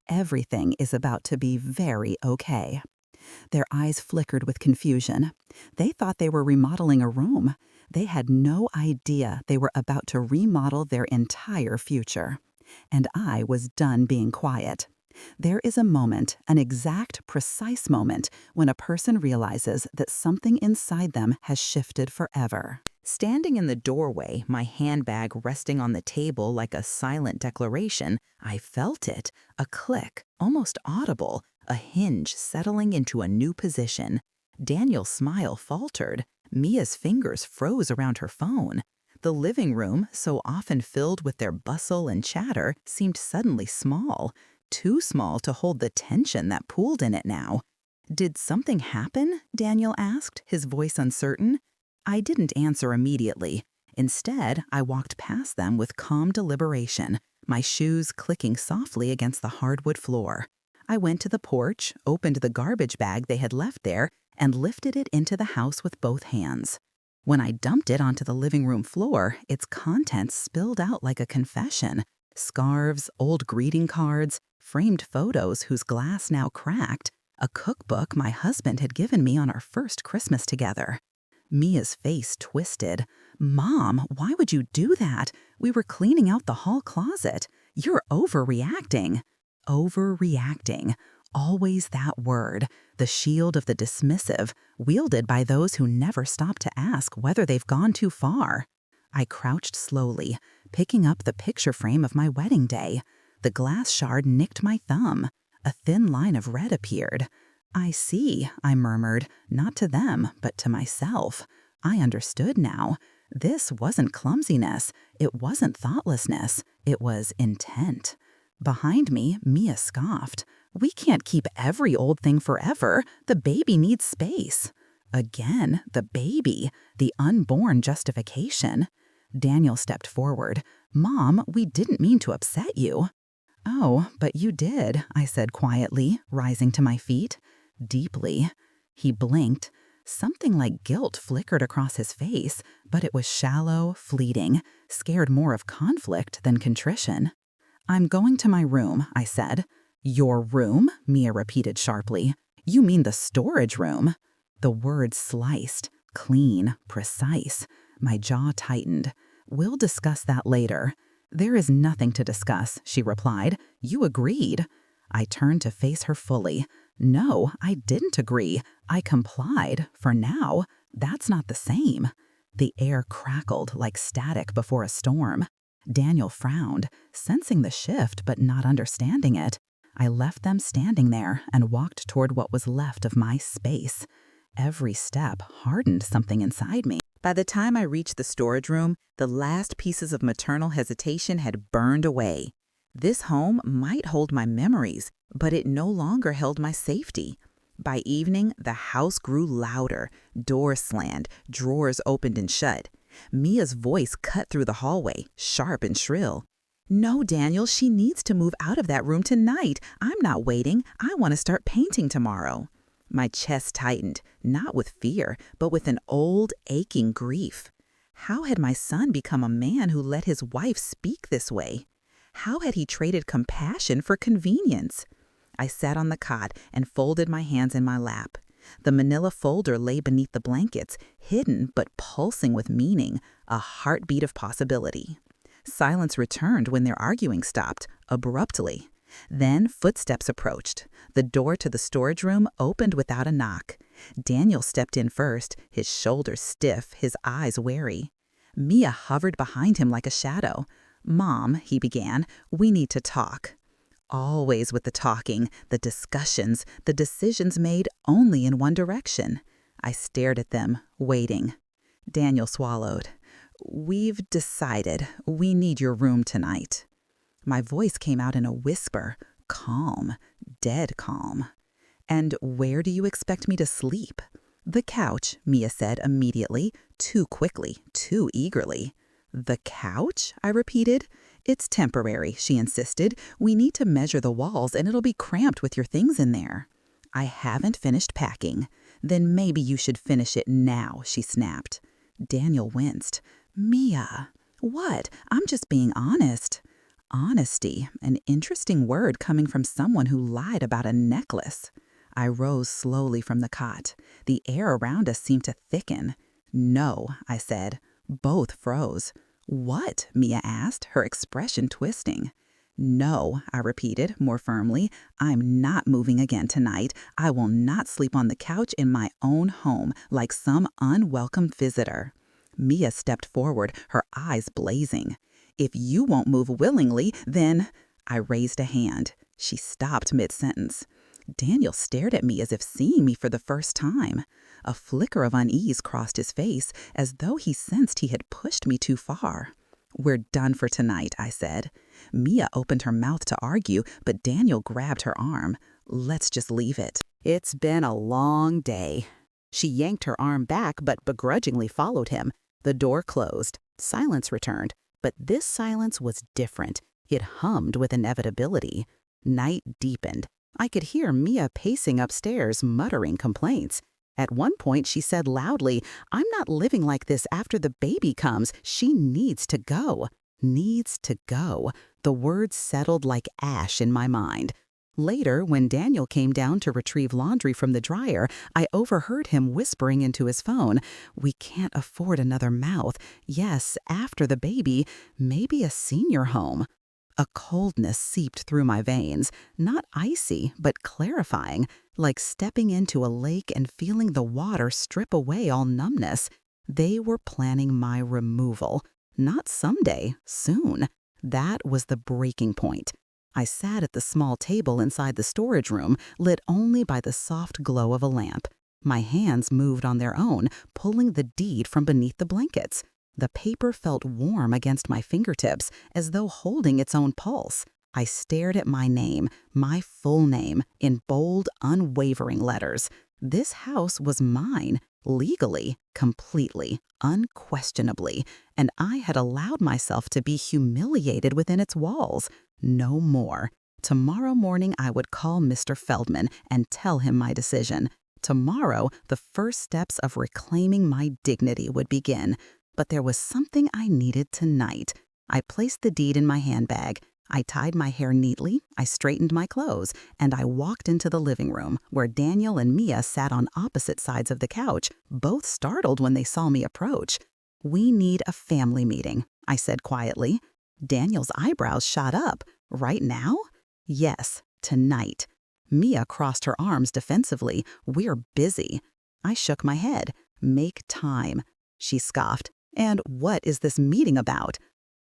S2: "Everything is about to be very okay." Their eyes flickered with confusion. They thought they were remodeling a room. They had no idea they were about to remodel their entire future. And I was done being quiet. There is a moment, an exact, precise moment, when a person realizes that something inside them has shifted forever.
S1: Standing in the doorway, my handbag resting on the table like a silent declaration, I felt it, a click, almost audible, a hinge settling into a new position. Daniel's smile faltered. Mia's fingers froze around her phone. The living room, so often filled with their bustle and chatter, seemed suddenly small, too small to hold the tension that pooled in it now. "Did something happen?" Daniel asked, his voice uncertain. I didn't answer immediately. Instead, I walked past them with calm deliberation, my shoes clicking softly against the hardwood floor. I went to the porch, opened the garbage bag they had left there, and lifted it into the house with both hands. When I dumped it onto the living room floor, its contents spilled out like a confession. Scarves, old greeting cards, framed photos whose glass now cracked, a cookbook my husband had given me on our first Christmas together. Mia's face twisted. "Mom, why would you do that? We were cleaning out the hall closet. You're overreacting." Overreacting. Always that word, the shield of the dismissive, wielded by those who never stop to ask whether they've gone too far. I crouched slowly, picking up the picture frame of my wedding day. The glass shard nicked my thumb. A thin line of red appeared. "I see," I murmured, not to them, but to myself. I understood now. This wasn't clumsiness. It wasn't thoughtlessness. It was intent. Behind me, Mia scoffed. "We can't keep every old thing forever. The baby needs space." Again, the baby, the unborn justification. Daniel stepped forward. "Mom, we didn't mean to upset you." "Oh, but you did," I said quietly, rising to my feet. "Deeply." He blinked. Something like guilt flickered across his face, but it was shallow, fleeting, scared more of conflict than contrition. "I'm going to my room," I said. "Your room?" Mia repeated sharply. "You mean the storage room?" The words sliced, clean, precise. My jaw tightened. "We'll discuss that later." "There is nothing to discuss," she replied. "You agreed." I turned to face her fully. "No, I didn't agree. I complied, for now. That's not the same." The air crackled like static before a storm. Daniel frowned, sensing the shift but not understanding it. I left them standing there and walked toward what was left of my space.
S2: Every step hardened something inside me. By the time I reached the storage room, the last pieces of maternal hesitation had burned away. This home might hold my memories, but it no longer held my safety. By evening, the house grew louder, doors slammed, drawers opened and shut. Mia's voice cut through the hallway, sharp and shrill. "No, Daniel, she needs to move out of that room tonight. I'm not waiting. I want to start painting tomorrow." My chest tightened, not with fear, but with an old, aching grief. How had my son become a man who let his wife speak this way? How had he traded compassion for convenience? I sat on the cot and folded my hands in my lap. The manila folder lay beneath the blankets, hidden but pulsing with meaning, a heartbeat of possibility. Silence returned when their arguing stopped, abruptly. Then footsteps approached. The door to the storage room opened without a knock. Daniel stepped in first, his shoulders stiff, his eyes wary. Mia hovered behind him like a shadow. "Mom," he began, "we need to talk." Always with the talking, the discussions, the decisions made only in one direction. I stared at them, waiting. Daniel swallowed. "We've decided. We need your room tonight." My voice came out in a whisper, calm, dead calm. "And where do you expect me to sleep?" "The couch," Mia said immediately, too quickly, too eagerly. "The couch?" I repeated. "It's temporary," she insisted. "We need to measure the walls and it'll be cramped with your things in there." "I haven't finished packing." "Then maybe you should finish it now," she snapped. Daniel winced. "Mia." "What? I'm just being honest." Honesty, an interesting word coming from someone who lied about a necklace. I rose slowly from the cot. The air around us seemed to thicken. "No," I said. Both froze. "What?" Mia asked, her expression twisting. "No," I repeated, more firmly. "I'm not moving again tonight. I will not sleep on the couch in my own home like some unwelcome visitor." Mia stepped forward, her eyes blazing. "If you won't move willingly, then—" I raised a hand. She stopped mid-sentence. Daniel stared at me as if seeing me for the first time. A flicker of unease crossed his face, as though he sensed he had pushed me too far. "We're done for tonight," I said. Mia opened her mouth to argue, but Daniel grabbed her arm. "Let's just leave it. It's been a long day." She yanked her arm back, but begrudgingly followed him. The door closed. Silence returned. But this silence was different. It hummed with inevitability. Night deepened. I could hear Mia pacing upstairs, muttering complaints. At one point, she said loudly, "I'm not living like this after the baby comes. She needs to go." Needs to go. The words settled like ash in my mind. Later, when Daniel came down to retrieve laundry from the dryer, I overheard him whispering into his phone, "We can't afford another mouth. Yes, after the baby, maybe a senior home." A coldness seeped through my veins, not icy, but clarifying, like stepping into a lake and feeling the water strip away all numbness. They were planning my removal. Not someday, soon. That was the breaking point. I sat at the small table inside the storage room, lit only by the soft glow of a lamp. My hands moved on their own, pulling the deed from beneath the blankets. The paper felt warm against my fingertips, as though holding its own pulse. I stared at my name, my full name, in bold, unwavering letters. This house was mine, legally, completely, unquestionably, and I had allowed myself to be humiliated within its walls. No more. Tomorrow morning I would call Mr. Feldman and tell him my decision. Tomorrow, the first steps of reclaiming my dignity would begin. But there was something I needed tonight. I placed the deed in my handbag. I tied my hair neatly, I straightened my clothes, and I walked into the living room, where Daniel and Mia sat on opposite sides of the couch, both startled when they saw me approach. "We need a family meeting," I said quietly. Daniel's eyebrows shot up. "Right now?" "Yes, tonight." Mia crossed her arms defensively. "We're busy." I shook my head. "Make time." She scoffed. "And what is this meeting about?"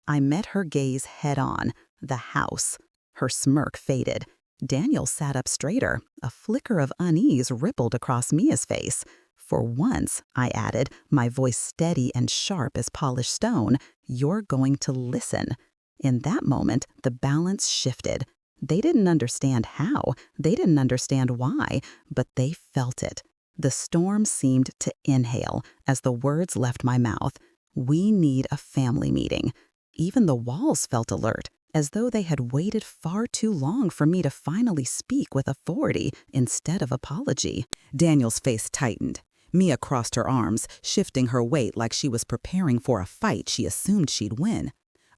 S2: I met her gaze head on. The house. Her smirk faded. Daniel sat up straighter. A flicker of unease rippled across Mia's face. For once, I added, my voice steady and sharp as polished stone, you're going to listen. In that moment, the balance shifted. They didn't understand how, they didn't understand why, but they felt it. The storm seemed to inhale as the words left my mouth. We need a family meeting. Even the walls felt alert, as though they had waited far too long for me to finally speak with authority instead of apology. Daniel's face tightened. Mia crossed her arms, shifting her weight like she was preparing for a fight she assumed she'd win.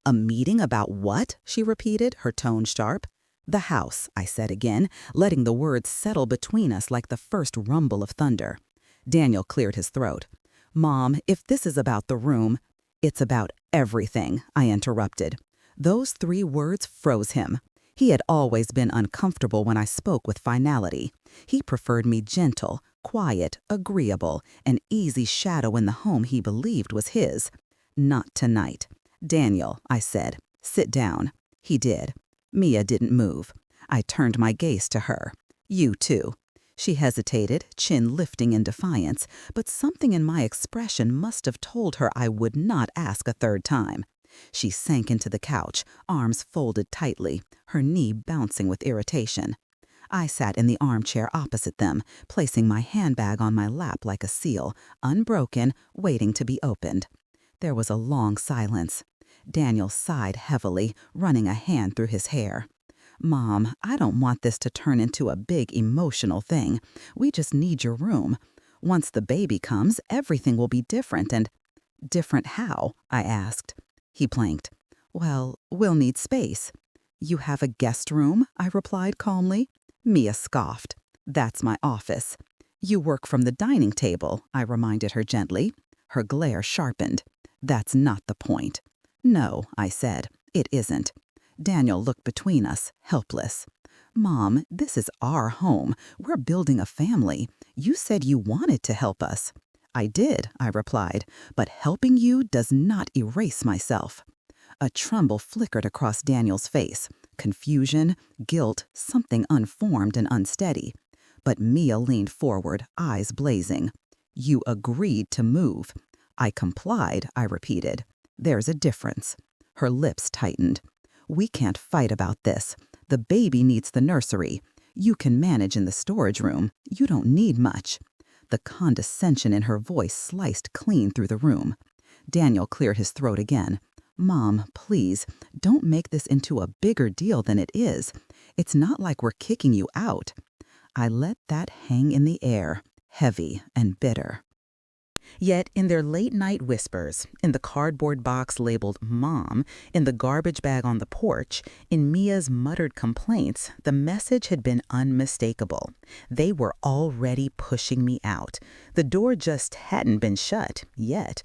S2: A meeting about what? She repeated, her tone sharp. The house, I said again, letting the words settle between us like the first rumble of thunder. Daniel cleared his throat. Mom, if this is about the room, it's about everything, I interrupted. Those 3 words froze him. He had always been uncomfortable when I spoke with finality. He preferred me gentle, quiet, agreeable, an easy shadow in the home he believed was his. Not tonight. Daniel, I said, sit down. He did. Mia didn't move. I turned my gaze to her. You too. She hesitated, chin lifting in defiance, but something in my expression must have told her I would not ask a third time. She sank into the couch, arms folded tightly, her knee bouncing with irritation. I sat in the armchair opposite them, placing my handbag on my lap like a seal, unbroken, waiting to be opened. There was a long silence. Daniel sighed heavily, running a hand through his hair. Mom, I don't want this to turn into a big emotional thing. We just need your room. Once the baby comes, everything will be different and... Different how? I asked. He blanked. Well, we'll need space. You have a guest room? I replied calmly. Mia scoffed. That's my office. You work from the dining table, I reminded her gently. Her glare sharpened. That's not the point. No, I said, it isn't. Daniel looked between us, helpless. Mom, this is our home. We're building a family. You said you wanted to help us. I did, I replied, but helping you does not erase myself. A tremble flickered across Daniel's face. Confusion, guilt, something unformed and unsteady. But Mia leaned forward, eyes blazing. You agreed to move. I complied, I repeated. There's a difference. Her lips tightened. We can't fight about this. The baby needs the nursery. You can manage in the storage room. You don't need much. The condescension in her voice sliced clean through the room. Daniel cleared his throat again. Mom, please, don't make this into a bigger deal than it is. It's not like we're kicking you out. I let that hang in the air, heavy and bitter. Yet in their late-night whispers, in the cardboard box labeled Mom, in the garbage bag on the porch, in Mia's muttered complaints, the message had been unmistakable. They were already pushing me out. The door just hadn't been shut, yet.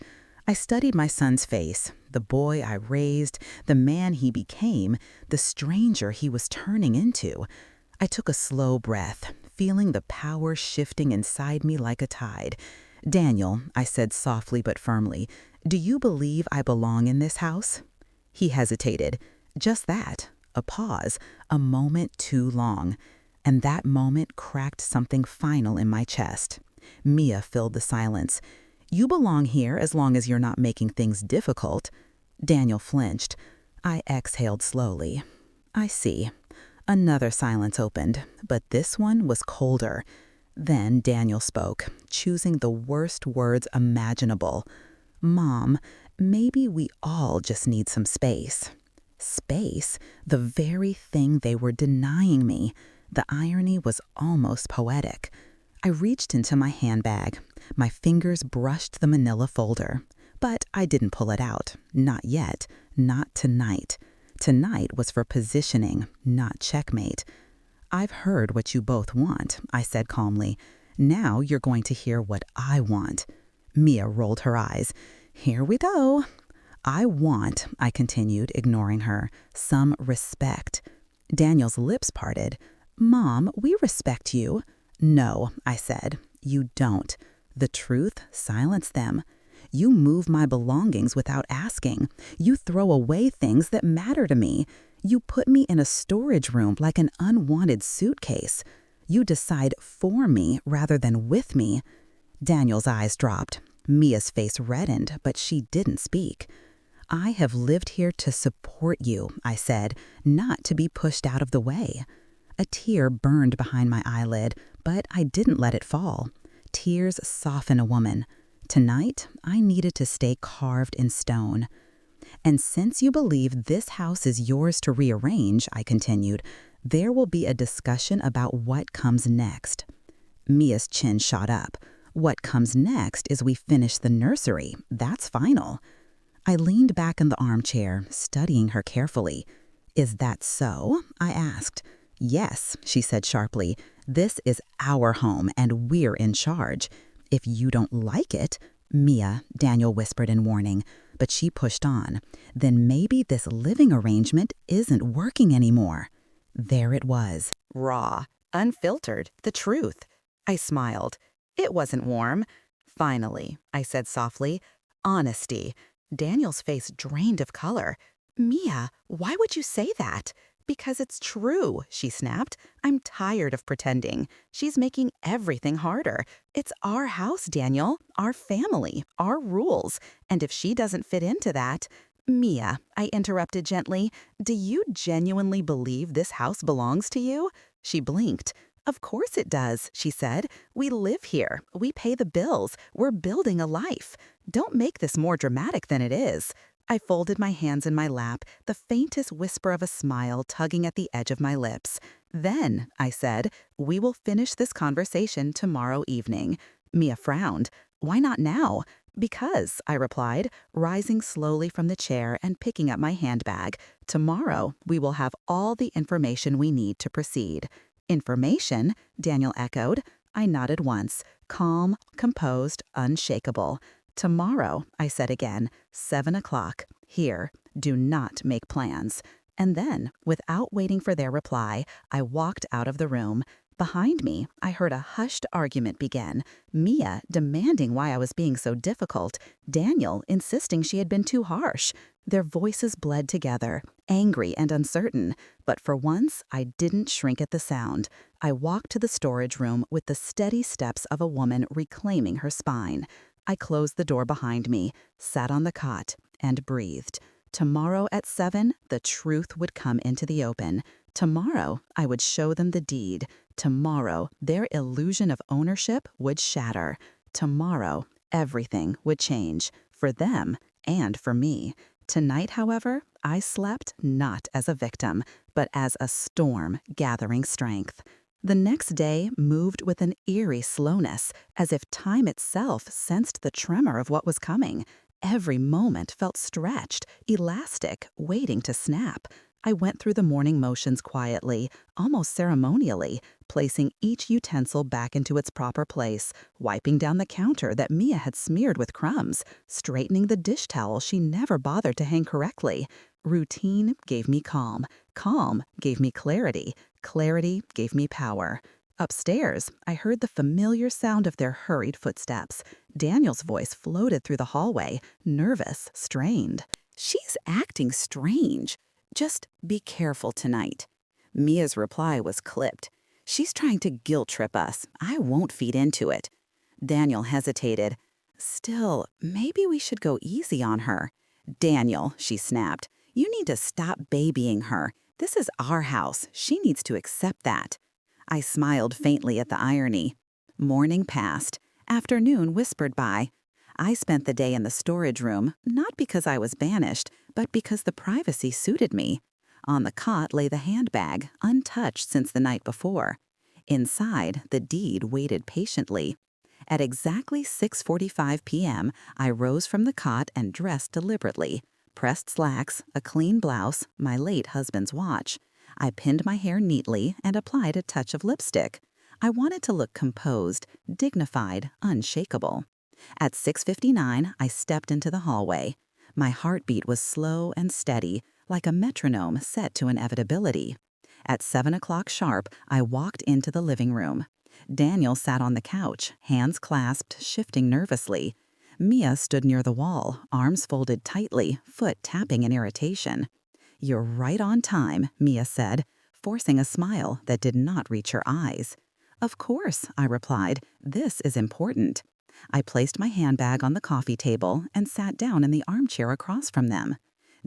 S2: I studied my son's face, the boy I raised, the man he became, the stranger he was turning into. I took a slow breath, feeling the power shifting inside me like a tide. Daniel, I said softly but firmly, do you believe I belong in this house? He hesitated. Just that. A pause. A moment too long. And that moment cracked something final in my chest. Mia filled the silence. You belong here as long as you're not making things difficult. Daniel flinched. I exhaled slowly. I see. Another silence opened, but this one was colder. Then Daniel spoke, choosing the worst words imaginable. Mom, maybe we all just need some space. Space? The very thing they were denying me. The irony was almost poetic. I reached into my handbag. My fingers brushed the manila folder. But I didn't pull it out. Not yet. Not tonight. Tonight was for positioning, not checkmate. I've heard what you both want, I said calmly. Now you're going to hear what I want. Mia rolled her eyes. Here we go. I want, I continued, ignoring her, some respect. Daniel's lips parted. Mom, we respect you. No, I said. You don't. The truth silenced them. You move my belongings without asking. You throw away things that matter to me. You put me in a storage room like an unwanted suitcase. You decide for me rather than with me. Daniel's eyes dropped. Mia's face reddened, but she didn't speak. I have lived here to support you, I said, not to be pushed out of the way. A tear burned behind my eyelid, but I didn't let it fall. Tears soften a woman. Tonight, I needed to stay carved in stone. And since you believe this house is yours to rearrange, I continued, there will be a discussion about what comes next. Mia's chin shot up. What comes next is we finish the nursery. That's final. I leaned back in the armchair, studying her carefully. Is that so? I asked. Yes, she said sharply. This is our home, and we're in charge. If you don't like it, Mia, Daniel whispered in warning, but she pushed on. Then maybe this living arrangement isn't working anymore. There it was, raw, unfiltered, the truth. I smiled. It wasn't warm. Finally, I said softly, honesty. Daniel's face drained of color. Mia, why would you say that? Because it's true, she snapped. I'm tired of pretending. She's making everything harder. It's our house, Daniel, our family, our rules. And if she doesn't fit into that... Mia, I interrupted gently, do you genuinely believe this house belongs to you? She blinked. Of course it does, she said. We live here. We pay the bills. We're building a life. Don't make this more dramatic than it is. I folded my hands in my lap, the faintest whisper of a smile tugging at the edge of my lips. Then, I said, we will finish this conversation tomorrow evening. Mia frowned. Why not now? Because, I replied, rising slowly from the chair and picking up my handbag. Tomorrow, we will have all the information we need to proceed. Information? Daniel echoed. I nodded once, calm, composed, unshakable. Tomorrow, I said again, 7 o'clock, here, do not make plans. And then, without waiting for their reply, I walked out of the room. Behind me, I heard a hushed argument begin, Mia demanding why I was being so difficult, Daniel insisting she had been too harsh. Their voices bled together, angry and uncertain, but for once I didn't shrink at the sound. I walked to the storage room with the steady steps of a woman reclaiming her spine. I closed the door behind me, sat on the cot, and breathed. Tomorrow at 7, the truth would come into the open. Tomorrow, I would show them the deed. Tomorrow, their illusion of ownership would shatter. Tomorrow, everything would change, for them and for me. Tonight, however, I slept not as a victim, but as a storm gathering strength. The next day moved with an eerie slowness, as if time itself sensed the tremor of what was coming. Every moment felt stretched, elastic, waiting to snap. I went through the morning motions quietly, almost ceremonially, placing each utensil back into its proper place, wiping down the counter that Mia had smeared with crumbs, straightening the dish towel she never bothered to hang correctly. Routine gave me calm. Calm gave me clarity. Clarity gave me power. Upstairs, I heard the familiar sound of their hurried footsteps. Daniel's voice floated through the hallway, nervous, strained. She's acting strange. Just be careful tonight. Mia's reply was clipped. She's trying to guilt trip us. I won't feed into it. Daniel hesitated. Still, maybe we should go easy on her. Daniel, she snapped, you need to stop babying her. This is our house. She needs to accept that. I smiled faintly at the irony. Morning passed. Afternoon whispered by. I spent the day in the storage room, not because I was banished, but because the privacy suited me. On the cot lay the handbag, untouched since the night before. Inside, the deed waited patiently. At exactly 6:45 p.m., I rose from the cot and dressed deliberately. Pressed slacks, a clean blouse, my late husband's watch. I pinned my hair neatly and applied a touch of lipstick. I wanted to look composed, dignified, unshakable. At 6:59, I stepped into the hallway. My heartbeat was slow and steady, like a metronome set to inevitability. At 7 o'clock sharp, I walked into the living room. Daniel sat on the couch, hands clasped, shifting nervously. Mia stood near the wall, arms folded tightly, foot tapping in irritation. "You're right on time," Mia said, forcing a smile that did not reach her eyes. "Of course," I replied. "This is important." I placed my handbag on the coffee table and sat down in the armchair across from them.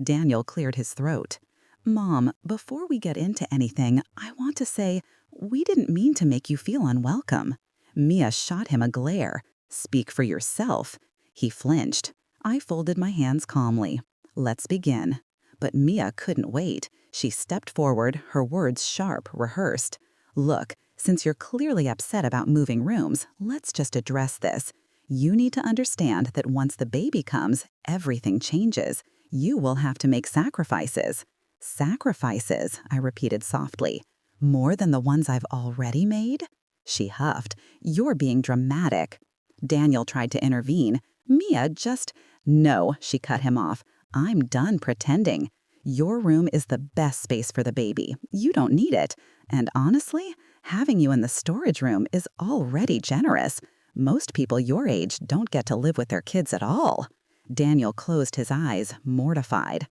S2: Daniel cleared his throat. Mom, before we get into anything, I want to say, we didn't mean to make you feel unwelcome. Mia shot him a glare. Speak for yourself. He flinched. I folded my hands calmly. Let's begin. But Mia couldn't wait. She stepped forward, her words sharp, rehearsed. Look, since you're clearly upset about moving rooms, let's just address this. You need to understand that once the baby comes, everything changes. You will have to make sacrifices. Sacrifices, I repeated softly. More than the ones I've already made? She huffed. You're being dramatic. Daniel tried to intervene. Mia just... No, she cut him off. I'm done pretending. Your room is the best space for the baby. You don't need it. And honestly, having you in the storage room is already generous. Most people your age don't get to live with their kids at all. Daniel closed his eyes, mortified.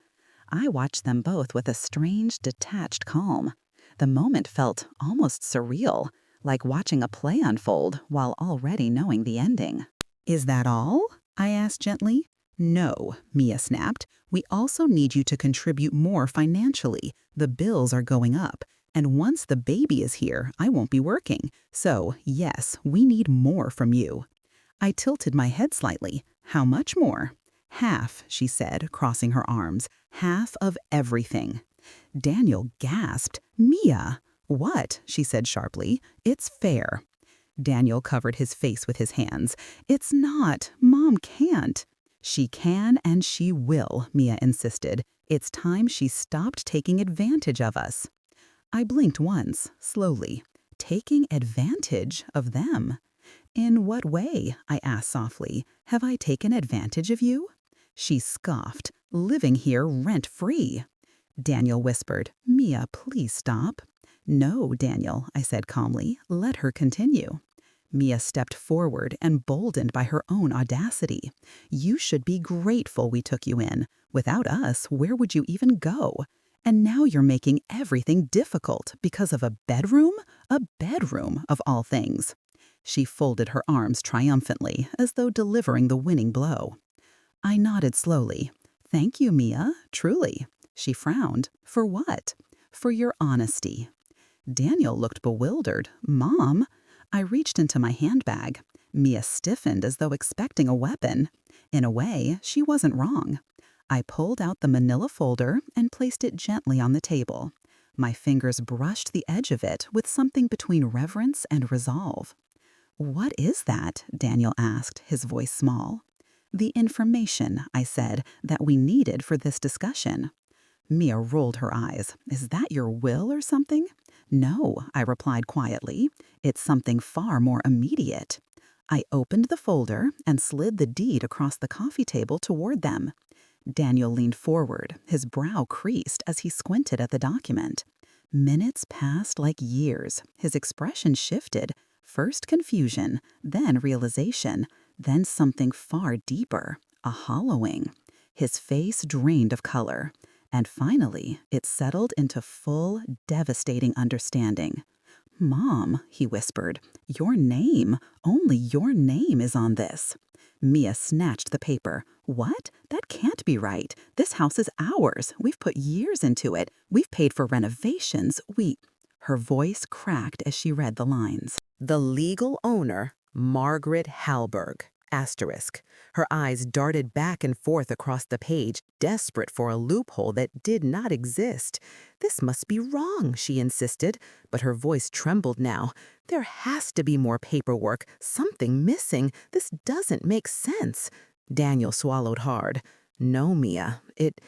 S2: I watched them both with a strange, detached calm. The moment felt almost surreal, like watching a play unfold while already knowing the ending. Is that all? I asked gently. No, Mia snapped. We also need you to contribute more financially. The bills are going up. And once the baby is here, I won't be working. So, yes, we need more from you. I tilted my head slightly. How much more? Half, she said, crossing her arms. Half of everything. Daniel gasped. Mia! What? She said sharply. It's fair. Daniel covered his face with his hands. It's not. Mom can't. She can and she will, Mia insisted. It's time she stopped taking advantage of us. I blinked once, slowly. Taking advantage of them? In what way, I asked softly, have I taken advantage of you? She scoffed, living here rent-free. Daniel whispered, Mia, please stop. No, Daniel, I said calmly, let her continue. Mia stepped forward, emboldened by her own audacity. You should be grateful we took you in. Without us, where would you even go? And now you're making everything difficult because of a bedroom? A bedroom, of all things. She folded her arms triumphantly, as though delivering the winning blow. I nodded slowly. Thank you, Mia, truly. She frowned. For what? For your honesty. Daniel looked bewildered. Mom? I reached into my handbag. Mia stiffened as though expecting a weapon. In a way, she wasn't wrong. I pulled out the manila folder and placed it gently on the table. My fingers brushed the edge of it with something between reverence and resolve. What is that? Daniel asked, his voice small. The information, I said, that we needed for this discussion. Mia rolled her eyes. Is that your will or something? No, I replied quietly. It's something far more immediate. I opened the folder and slid the deed across the coffee table toward them. Daniel leaned forward, his brow creased as he squinted at the document. Minutes passed like years. His expression shifted. First confusion, then realization, then something far deeper, a hollowing. His face drained of color. And finally, it settled into full, devastating understanding. Mom, he whispered, your name, only your name is on this. Mia snatched the paper. What? That can't be right. This house is ours. We've put years into it. We've paid for renovations. Her voice cracked as she read the lines. The legal owner, Margaret Halberg. Asterisk. Her eyes darted back and forth across the page, desperate for a loophole that did not exist. This must be wrong, she insisted, but her voice trembled now. There has to be more paperwork, something missing. This doesn't make sense. Daniel swallowed hard. No, Mia, it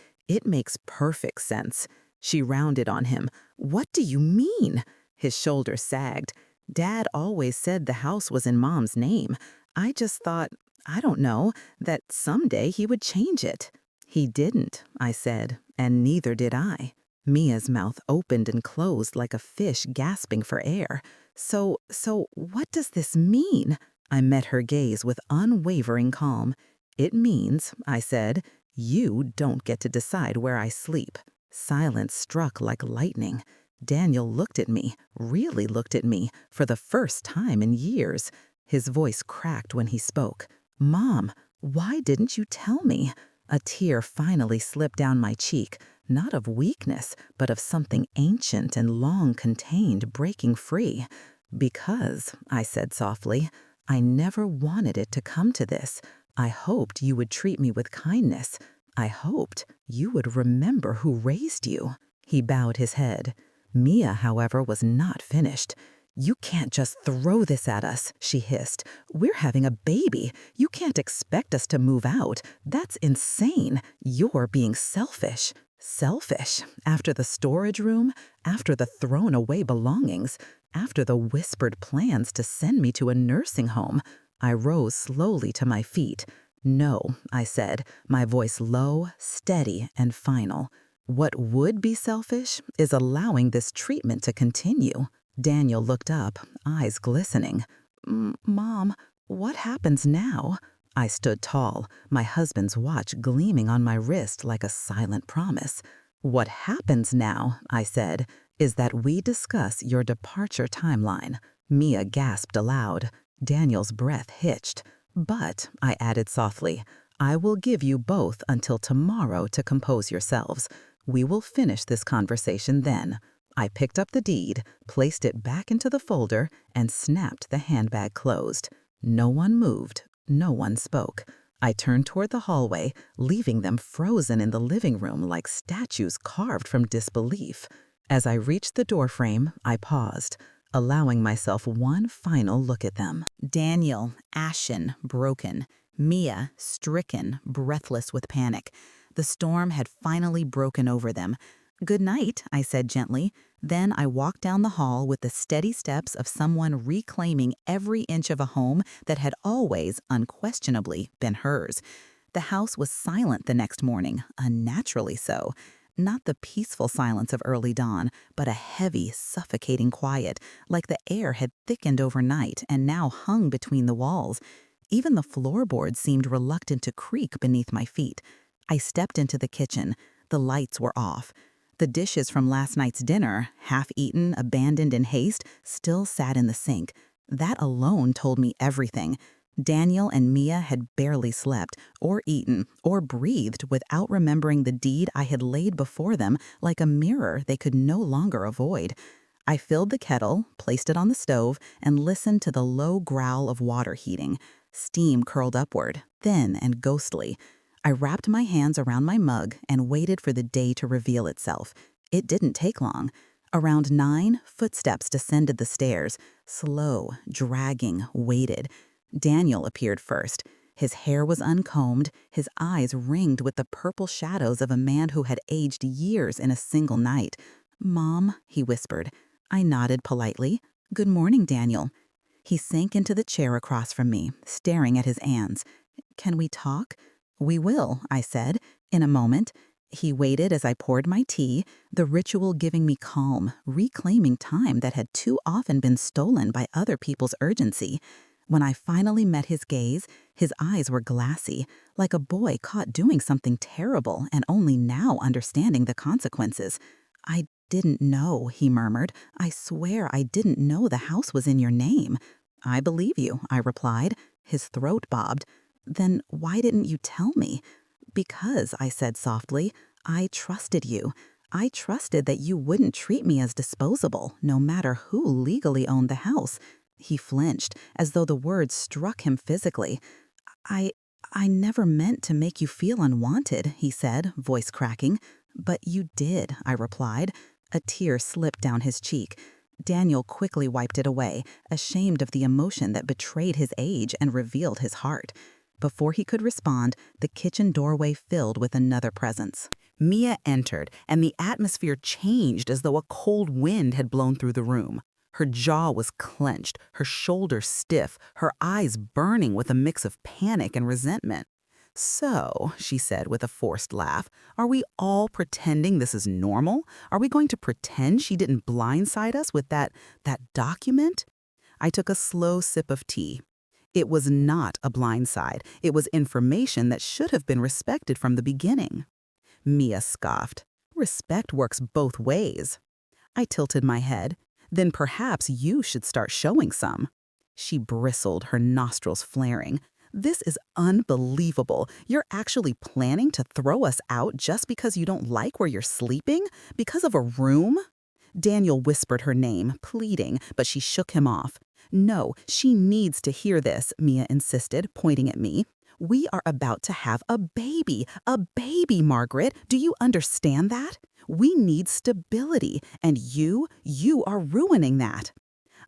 S2: makes perfect sense. She rounded on him. What do you mean? His shoulders sagged. Dad always said the house was in Mom's name. I just thought, I don't know, that someday he would change it. He didn't, I said, and neither did I. Mia's mouth opened and closed like a fish gasping for air. So what does this mean? I met her gaze with unwavering calm. It means, I said, you don't get to decide where I sleep. Silence struck like lightning. Daniel looked at me, really looked at me, for the first time in years. His voice cracked when he spoke. "Mom, why didn't you tell me?" A tear finally slipped down my cheek, not of weakness, but of something ancient and long contained breaking free. "Because," I said softly, "I never wanted it to come to this. I hoped you would treat me with kindness. I hoped you would remember who raised you." He bowed his head. Mia, however, was not finished. "You can't just throw this at us," she hissed. "We're having a baby. You can't expect us to move out. That's insane. You're being selfish." Selfish? After the storage room? After the thrown away belongings? After the whispered plans to send me to a nursing home? I rose slowly to my feet. "No," I said, my voice low, steady, and final. "What would be selfish is allowing this treatment to continue." Daniel looked up, eyes glistening. Mom, what happens now?" I stood tall, my husband's watch gleaming on my wrist like a silent promise. "What happens now," I said, "is that we discuss your departure timeline." Mia gasped aloud. Daniel's breath hitched. "But," I added softly, "I will give you both until tomorrow to compose yourselves. We will finish this conversation then." I picked up the deed, placed it back into the folder, and snapped the handbag closed. No one moved. No one spoke. I turned toward the hallway, leaving them frozen in the living room like statues carved from disbelief. As I reached the doorframe, I paused, allowing myself one final look at them. Daniel, ashen, broken. Mia, stricken, breathless with panic. The storm had finally broken over them. "Good night," I said gently. Then I walked down the hall with the steady steps of someone reclaiming every inch of a home that had always, unquestionably, been hers. The house was silent the next morning, unnaturally so. Not the peaceful silence of early dawn, but a heavy, suffocating quiet, like the air had thickened overnight and now hung between the walls. Even the floorboards seemed reluctant to creak beneath my feet. I stepped into the kitchen. The lights were off. The dishes from last night's dinner, half-eaten, abandoned in haste, still sat in the sink. That alone told me everything. Daniel and Mia had barely slept, or eaten, or breathed without remembering the deed I had laid before them like a mirror they could no longer avoid. I filled the kettle, placed it on the stove, and listened to the low growl of water heating. Steam curled upward, thin and ghostly. I wrapped my hands around my mug and waited for the day to reveal itself. It didn't take long. Around 9, footsteps descended the stairs, slow, dragging, weighted. Daniel appeared first. His hair was uncombed, his eyes ringed with the purple shadows of a man who had aged years in a single night. "Mom," he whispered. I nodded politely. "Good morning, Daniel." He sank into the chair across from me, staring at his hands. "Can we talk?" "We will," I said, "in a moment." He waited as I poured my tea, the ritual giving me calm, reclaiming time that had too often been stolen by other people's urgency. When I finally met his gaze, his eyes were glassy, like a boy caught doing something terrible and only now understanding the consequences. "I didn't know," he murmured. "I swear I didn't know the house was in your name." "I believe you," I replied. His throat bobbed. "Then why didn't you tell me?" "Because," I said softly, "I trusted you. I trusted that you wouldn't treat me as disposable, no matter who legally owned the house." He flinched, as though the words struck him physically. I never meant to make you feel unwanted," he said, voice cracking. "But you did," I replied. A tear slipped down his cheek. Daniel quickly wiped it away, ashamed of the emotion that betrayed his age and revealed his heart. Before he could respond, the kitchen doorway filled with another presence. Mia entered, and the atmosphere changed as though a cold wind had blown through the room. Her jaw was clenched, her shoulders stiff, her eyes burning with a mix of panic and resentment. "So," she said with a forced laugh, "are we all pretending this is normal? Are we going to pretend she didn't blindside us with that document?" I took a slow sip of tea. It was not a blindside. It was information that should have been respected from the beginning. Mia scoffed. "Respect works both ways." I tilted my head. "Then perhaps you should start showing some." She bristled, her nostrils flaring. This is unbelievable. You're actually planning to throw us out just because you don't like where you're sleeping? Because of a room? Daniel whispered her name, pleading, but she shook him off. No, she needs to hear this, Mia insisted, pointing at me. We are about to have a baby, Margaret. Do you understand that? We need stability, and you are ruining that.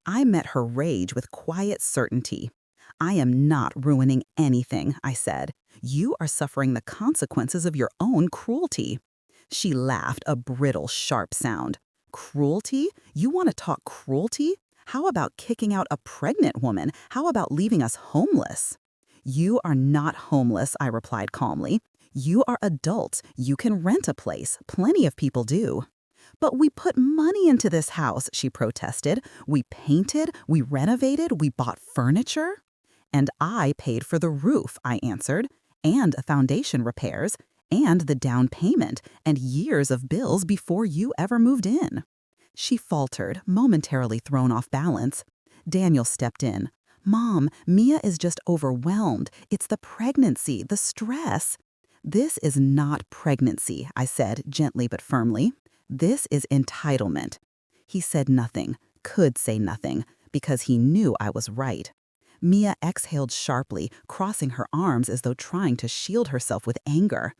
S2: I met her rage with quiet certainty. I am not ruining anything, I said. You are suffering the consequences of your own cruelty. She laughed, a brittle, sharp sound. Cruelty? You want to talk cruelty? How about kicking out a pregnant woman? How about leaving us homeless? You are not homeless, I replied calmly. You are adults. You can rent a place. Plenty of people do. But we put money into this house, she protested. We painted, we renovated, we bought furniture. And I paid for the roof, I answered, and foundation repairs, and the down payment, and years of bills before you ever moved in. She faltered, momentarily thrown off balance. Daniel stepped in. Mom, Mia is just overwhelmed. It's the pregnancy, the stress. This is not pregnancy, I said, gently but firmly. This is entitlement. He said nothing, could say nothing, because he knew I was right. Mia exhaled sharply, crossing her arms as though trying to shield herself with anger.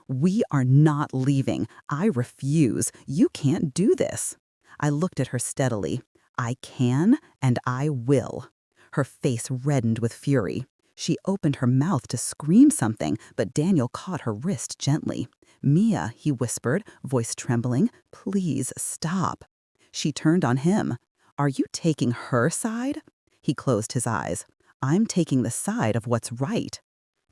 S2: We are not leaving. I refuse. You can't do this. I looked at her steadily. I can and I will. Her face reddened with fury. She opened her mouth to scream something, but Daniel caught her wrist gently. Mia, he whispered, voice trembling, please stop. She turned on him. Are you taking her side? He closed his eyes. I'm taking the side of what's right.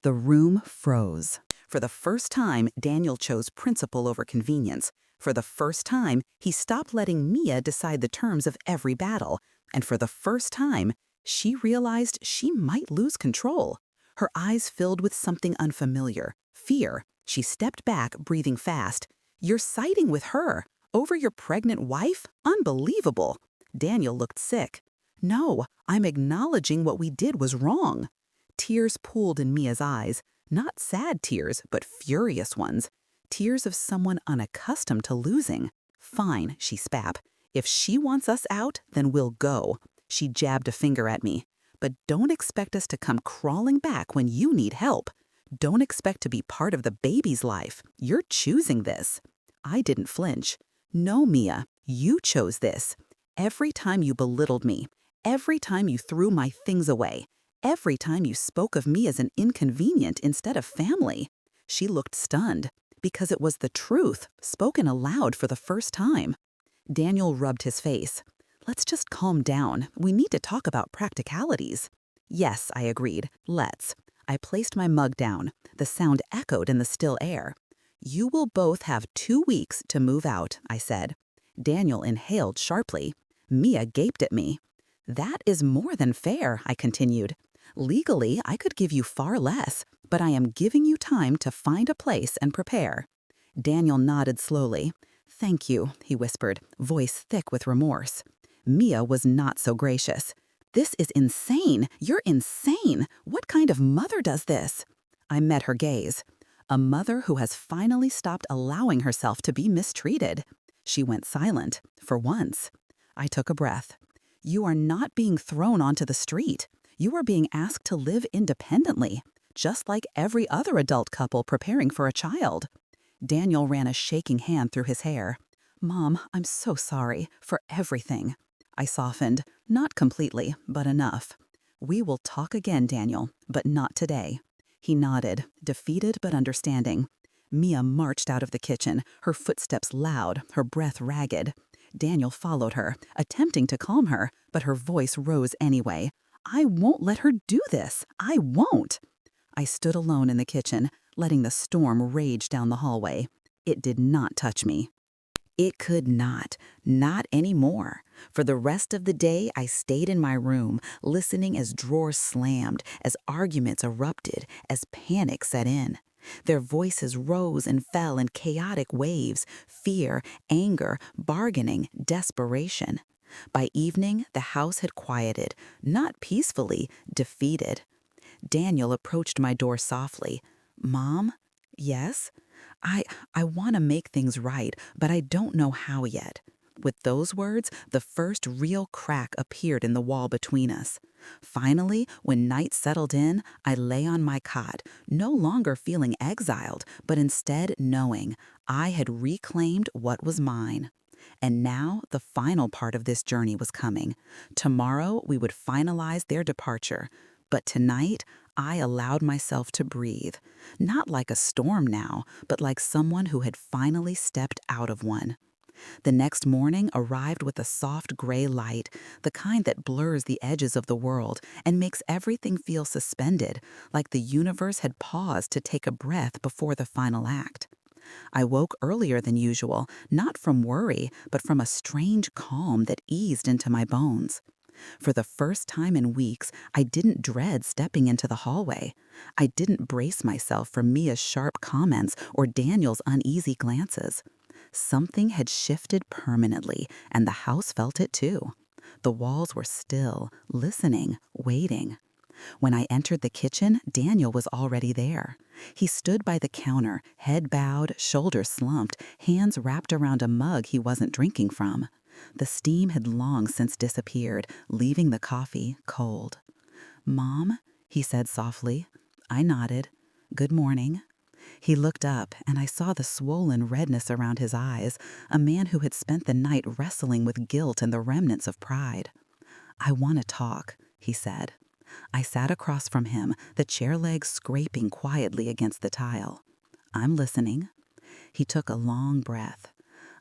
S2: The room froze. For the first time, Daniel chose principle over convenience. For the first time, he stopped letting Mia decide the terms of every battle. And for the first time, she realized she might lose control. Her eyes filled with something unfamiliar, fear. She stepped back, breathing fast. You're siding with her. Over your pregnant wife? Unbelievable. Daniel looked sick. No, I'm acknowledging what we did was wrong. Tears pooled in Mia's eyes. Not sad tears, but furious ones. Tears of someone unaccustomed to losing. Fine, she spat. If she wants us out, then we'll go. She jabbed a finger at me. But don't expect us to come crawling back when you need help. Don't expect to be part of the baby's life. You're choosing this. I didn't flinch. No, Mia, you chose this. Every time you belittled me, every time you threw my things away, every time you spoke of me as an inconvenient instead of family. She looked stunned, because it was the truth, spoken aloud for the first time. Daniel rubbed his face. Let's just calm down. We need to talk about practicalities. Yes, I agreed. Let's. I placed my mug down. The sound echoed in the still air. You will both have 2 weeks to move out, I said. Daniel inhaled sharply. Mia gaped at me. That is more than fair, I continued. Legally, I could give you far less, but I am giving you time to find a place and prepare. Daniel nodded slowly. Thank you, he whispered, voice thick with remorse. Mia was not so gracious. This is insane. You're insane. What kind of mother does this? I met her gaze. A mother who has finally stopped allowing herself to be mistreated. She went silent, for once. I took a breath. You are not being thrown onto the street. You are being asked to live independently, just like every other adult couple preparing for a child. Daniel ran a shaking hand through his hair. Mom, I'm so sorry for everything. I softened, not completely, but enough. We will talk again, Daniel, but not today. He nodded, defeated but understanding. Mia marched out of the kitchen, her footsteps loud, her breath ragged. Daniel followed her, attempting to calm her, but her voice rose anyway. I won't let her do this. I won't. I stood alone in the kitchen, letting the storm rage down the hallway. It did not touch me. It could not anymore. For the rest of the day, I stayed in my room, listening as drawers slammed, as arguments erupted, as panic set in. Their voices rose and fell in chaotic waves, fear, anger, bargaining, desperation. By evening, the house had quieted, not peacefully, defeated. Daniel approached my door softly. "Mom?" "Yes?" I I want to make things right, but I don't know how yet." With those words, the first real crack appeared in the wall between us. Finally, when night settled in, I lay on my cot, no longer feeling exiled, but instead knowing I had reclaimed what was mine. And now the final part of this journey was coming. Tomorrow we would finalize their departure. But tonight, I allowed myself to breathe. Not like a storm now, but like someone who had finally stepped out of one. The next morning arrived with a soft gray light, the kind that blurs the edges of the world and makes everything feel suspended, like the universe had paused to take a breath before the final act. I woke earlier than usual, not from worry, but from a strange calm that eased into my bones. For the first time in weeks, I didn't dread stepping into the hallway. I didn't brace myself for Mia's sharp comments or Daniel's uneasy glances. Something had shifted permanently, and the house felt it too. The walls were still, listening, waiting. When I entered the kitchen, Daniel was already there. He stood by the counter, head bowed, shoulders slumped, hands wrapped around a mug he wasn't drinking from. The steam had long since disappeared, leaving the coffee cold. "Mom?" he said softly. I nodded. "Good morning." He looked up, and I saw the swollen redness around his eyes, a man who had spent the night wrestling with guilt and the remnants of pride. "I want to talk," he said. I sat across from him, the chair legs scraping quietly against the tile. "I'm listening." He took a long breath.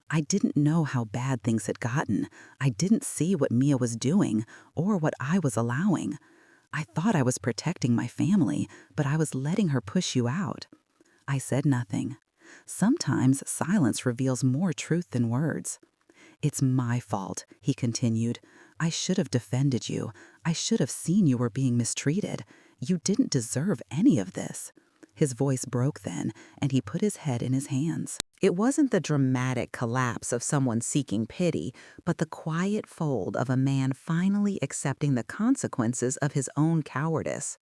S2: I didn't know how bad things had gotten. I didn't see what Mia was doing, or what I was allowing. I thought I was protecting my family, but I was letting her push you out. I said nothing. Sometimes silence reveals more truth than words. "It's my fault," he continued. "I should have defended you. I should have seen you were being mistreated. You didn't deserve any of this." His voice broke then, and he put his head in his hands. It wasn't the dramatic collapse of someone seeking pity, but the quiet fold of a man finally accepting the consequences of his own cowardice.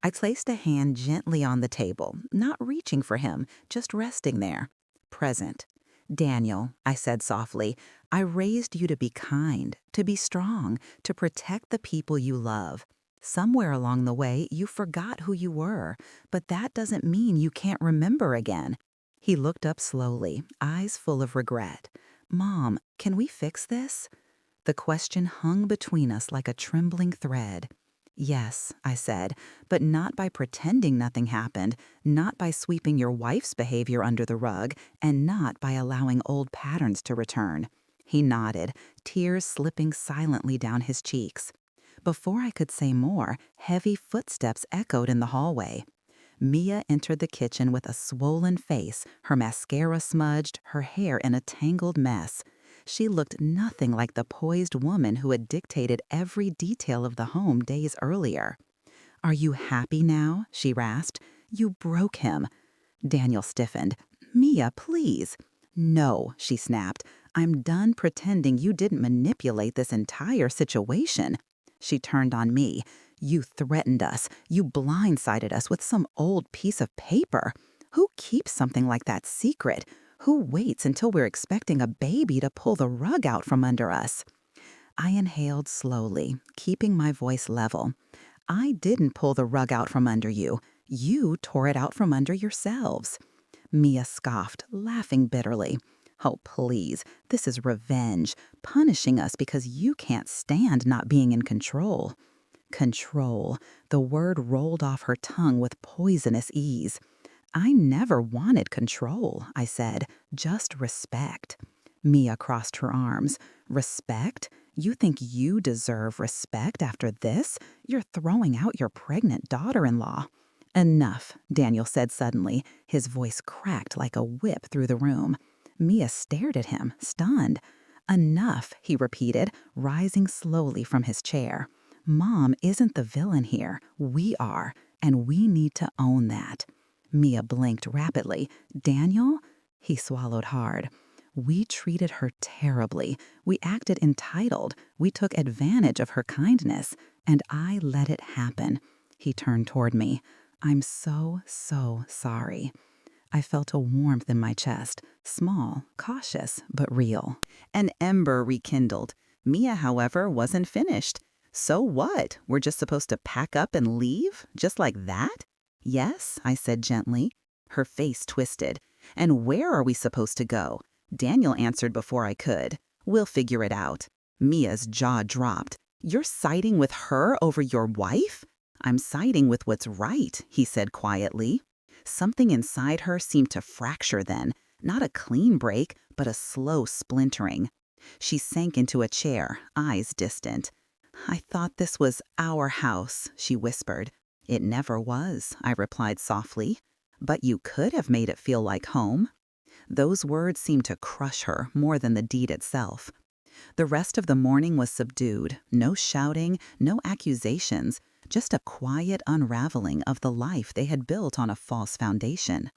S2: I placed a hand gently on the table, not reaching for him, just resting there, present. "Daniel," I said softly, "I raised you to be kind, to be strong, to protect the people you love. Somewhere along the way, you forgot who you were, but that doesn't mean you can't remember again." He looked up slowly, eyes full of regret. "Mom, can we fix this?" The question hung between us like a trembling thread. "Yes," I said, "but not by pretending nothing happened, not by sweeping your wife's behavior under the rug, and not by allowing old patterns to return." He nodded, tears slipping silently down his cheeks. Before I could say more, heavy footsteps echoed in the hallway. Mia entered the kitchen with a swollen face, her mascara smudged, her hair in a tangled mess. She looked nothing like the poised woman who had dictated every detail of the home days earlier. "Are you happy now?" she rasped. "You broke him." Daniel stiffened. "Mia, please." "No," she snapped. "I'm done pretending you didn't manipulate this entire situation." She turned on me. "You threatened us. You blindsided us with some old piece of paper. Who keeps something like that secret? Who waits until we're expecting a baby to pull the rug out from under us?" I inhaled slowly, keeping my voice level. "I didn't pull the rug out from under you. You tore it out from under yourselves." Mia scoffed, laughing bitterly. "Oh, please, this is revenge, punishing us because you can't stand not being in control." Control. The word rolled off her tongue with poisonous ease. "I never wanted control," I said, "just respect." Mia crossed her arms. "Respect? You think you deserve respect after this? You're throwing out your pregnant daughter-in-law." "Enough," Daniel said suddenly. His voice cracked like a whip through the room. Mia stared at him, stunned. "Enough," he repeated, rising slowly from his chair. "Mom isn't the villain here. We are, and we need to own that." Mia blinked rapidly. "Daniel?" He swallowed hard. We treated her terribly. We acted entitled. We took advantage of her kindness. And I let it happen. He turned toward me. I'm so, so sorry. I felt a warmth in my chest, small, cautious, but real. An ember rekindled. Mia, however, wasn't finished. So what? We're just supposed to pack up and leave? Just like that? Yes, I said gently. Her face twisted. And where are we supposed to go? Daniel answered before I could. We'll figure it out. Mia's jaw dropped. You're siding with her over your wife? I'm siding with what's right, he said quietly. Something inside her seemed to fracture then, not a clean break, but a slow splintering. She sank into a chair, eyes distant. I thought this was our house, she whispered. It never was, I replied softly. But you could have made it feel like home. Those words seemed to crush her more than the deed itself. The rest of the morning was subdued, no shouting, no accusations, just a quiet unraveling of the life they had built on a false foundation.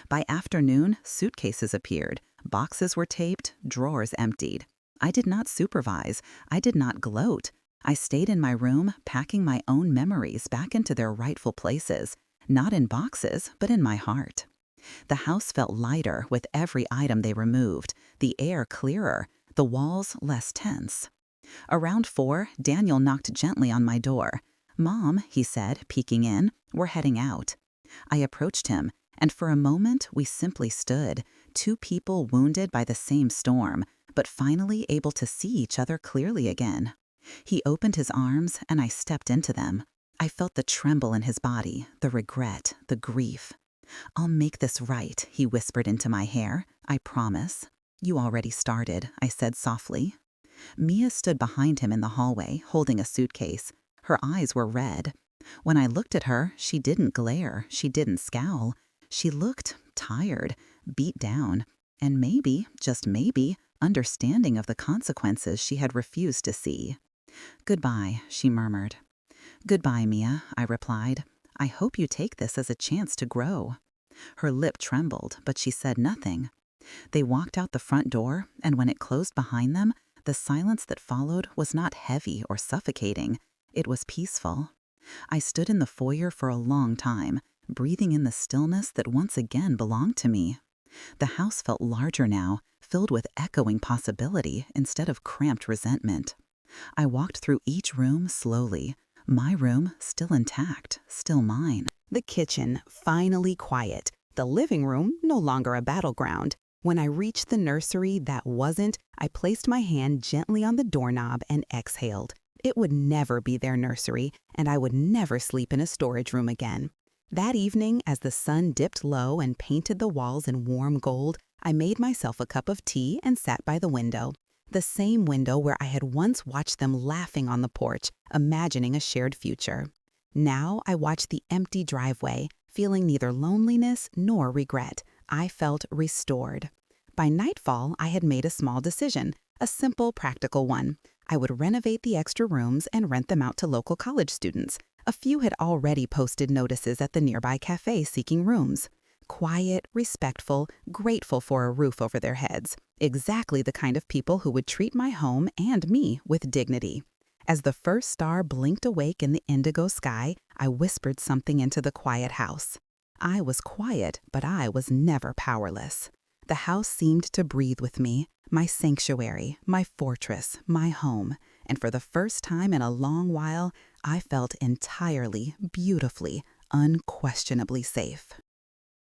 S2: By afternoon, suitcases appeared, boxes were taped, drawers emptied. I did not supervise, I did not gloat. I stayed in my room, packing my own memories back into their rightful places, not in boxes, but in my heart. The house felt lighter with every item they removed, the air clearer, the walls less tense. Around 4, Daniel knocked gently on my door. Mom, he said, peeking in, we're heading out. I approached him, and for a moment we simply stood, two people wounded by the same storm, but finally able to see each other clearly again. He opened his arms, and I stepped into them. I felt the tremble in his body, the regret, the grief. I'll make this right, he whispered into my hair. I promise. You already started, I said softly. Mia stood behind him in the hallway, holding a suitcase. Her eyes were red. When I looked at her, she didn't glare, she didn't scowl. She looked tired, beat down, and maybe, just maybe, understanding of the consequences she had refused to see. Goodbye, she murmured. Goodbye, Mia, I replied. I hope you take this as a chance to grow. Her lip trembled, but she said nothing. They walked out the front door, and when it closed behind them, the silence that followed was not heavy or suffocating. It was peaceful. I stood in the foyer for a long time, breathing in the stillness that once again belonged to me. The house felt larger now, filled with echoing possibility instead of cramped resentment. I walked through each room slowly, my room still intact, still mine. The kitchen finally quiet, the living room no longer a battleground. When I reached the nursery that wasn't, I placed my hand gently on the doorknob and exhaled. It would never be their nursery, and I would never sleep in a storage room again. That evening, as the sun dipped low and painted the walls in warm gold, I made myself a cup of tea and sat by the window. The same window where I had once watched them laughing on the porch, imagining a shared future. Now I watched the empty driveway, feeling neither loneliness nor regret. I felt restored. By nightfall, I had made a small decision, a simple, practical one. I would renovate the extra rooms and rent them out to local college students. A few had already posted notices at the nearby cafe seeking rooms. Quiet, respectful, grateful for a roof over their heads. Exactly the kind of people who would treat my home and me with dignity. As the first star blinked awake in the indigo sky, I whispered something into the quiet house. I was quiet, but I was never powerless. The house seemed to breathe with me, my sanctuary, my fortress, my home, and for the first time in a long while, I felt entirely, beautifully, unquestionably safe.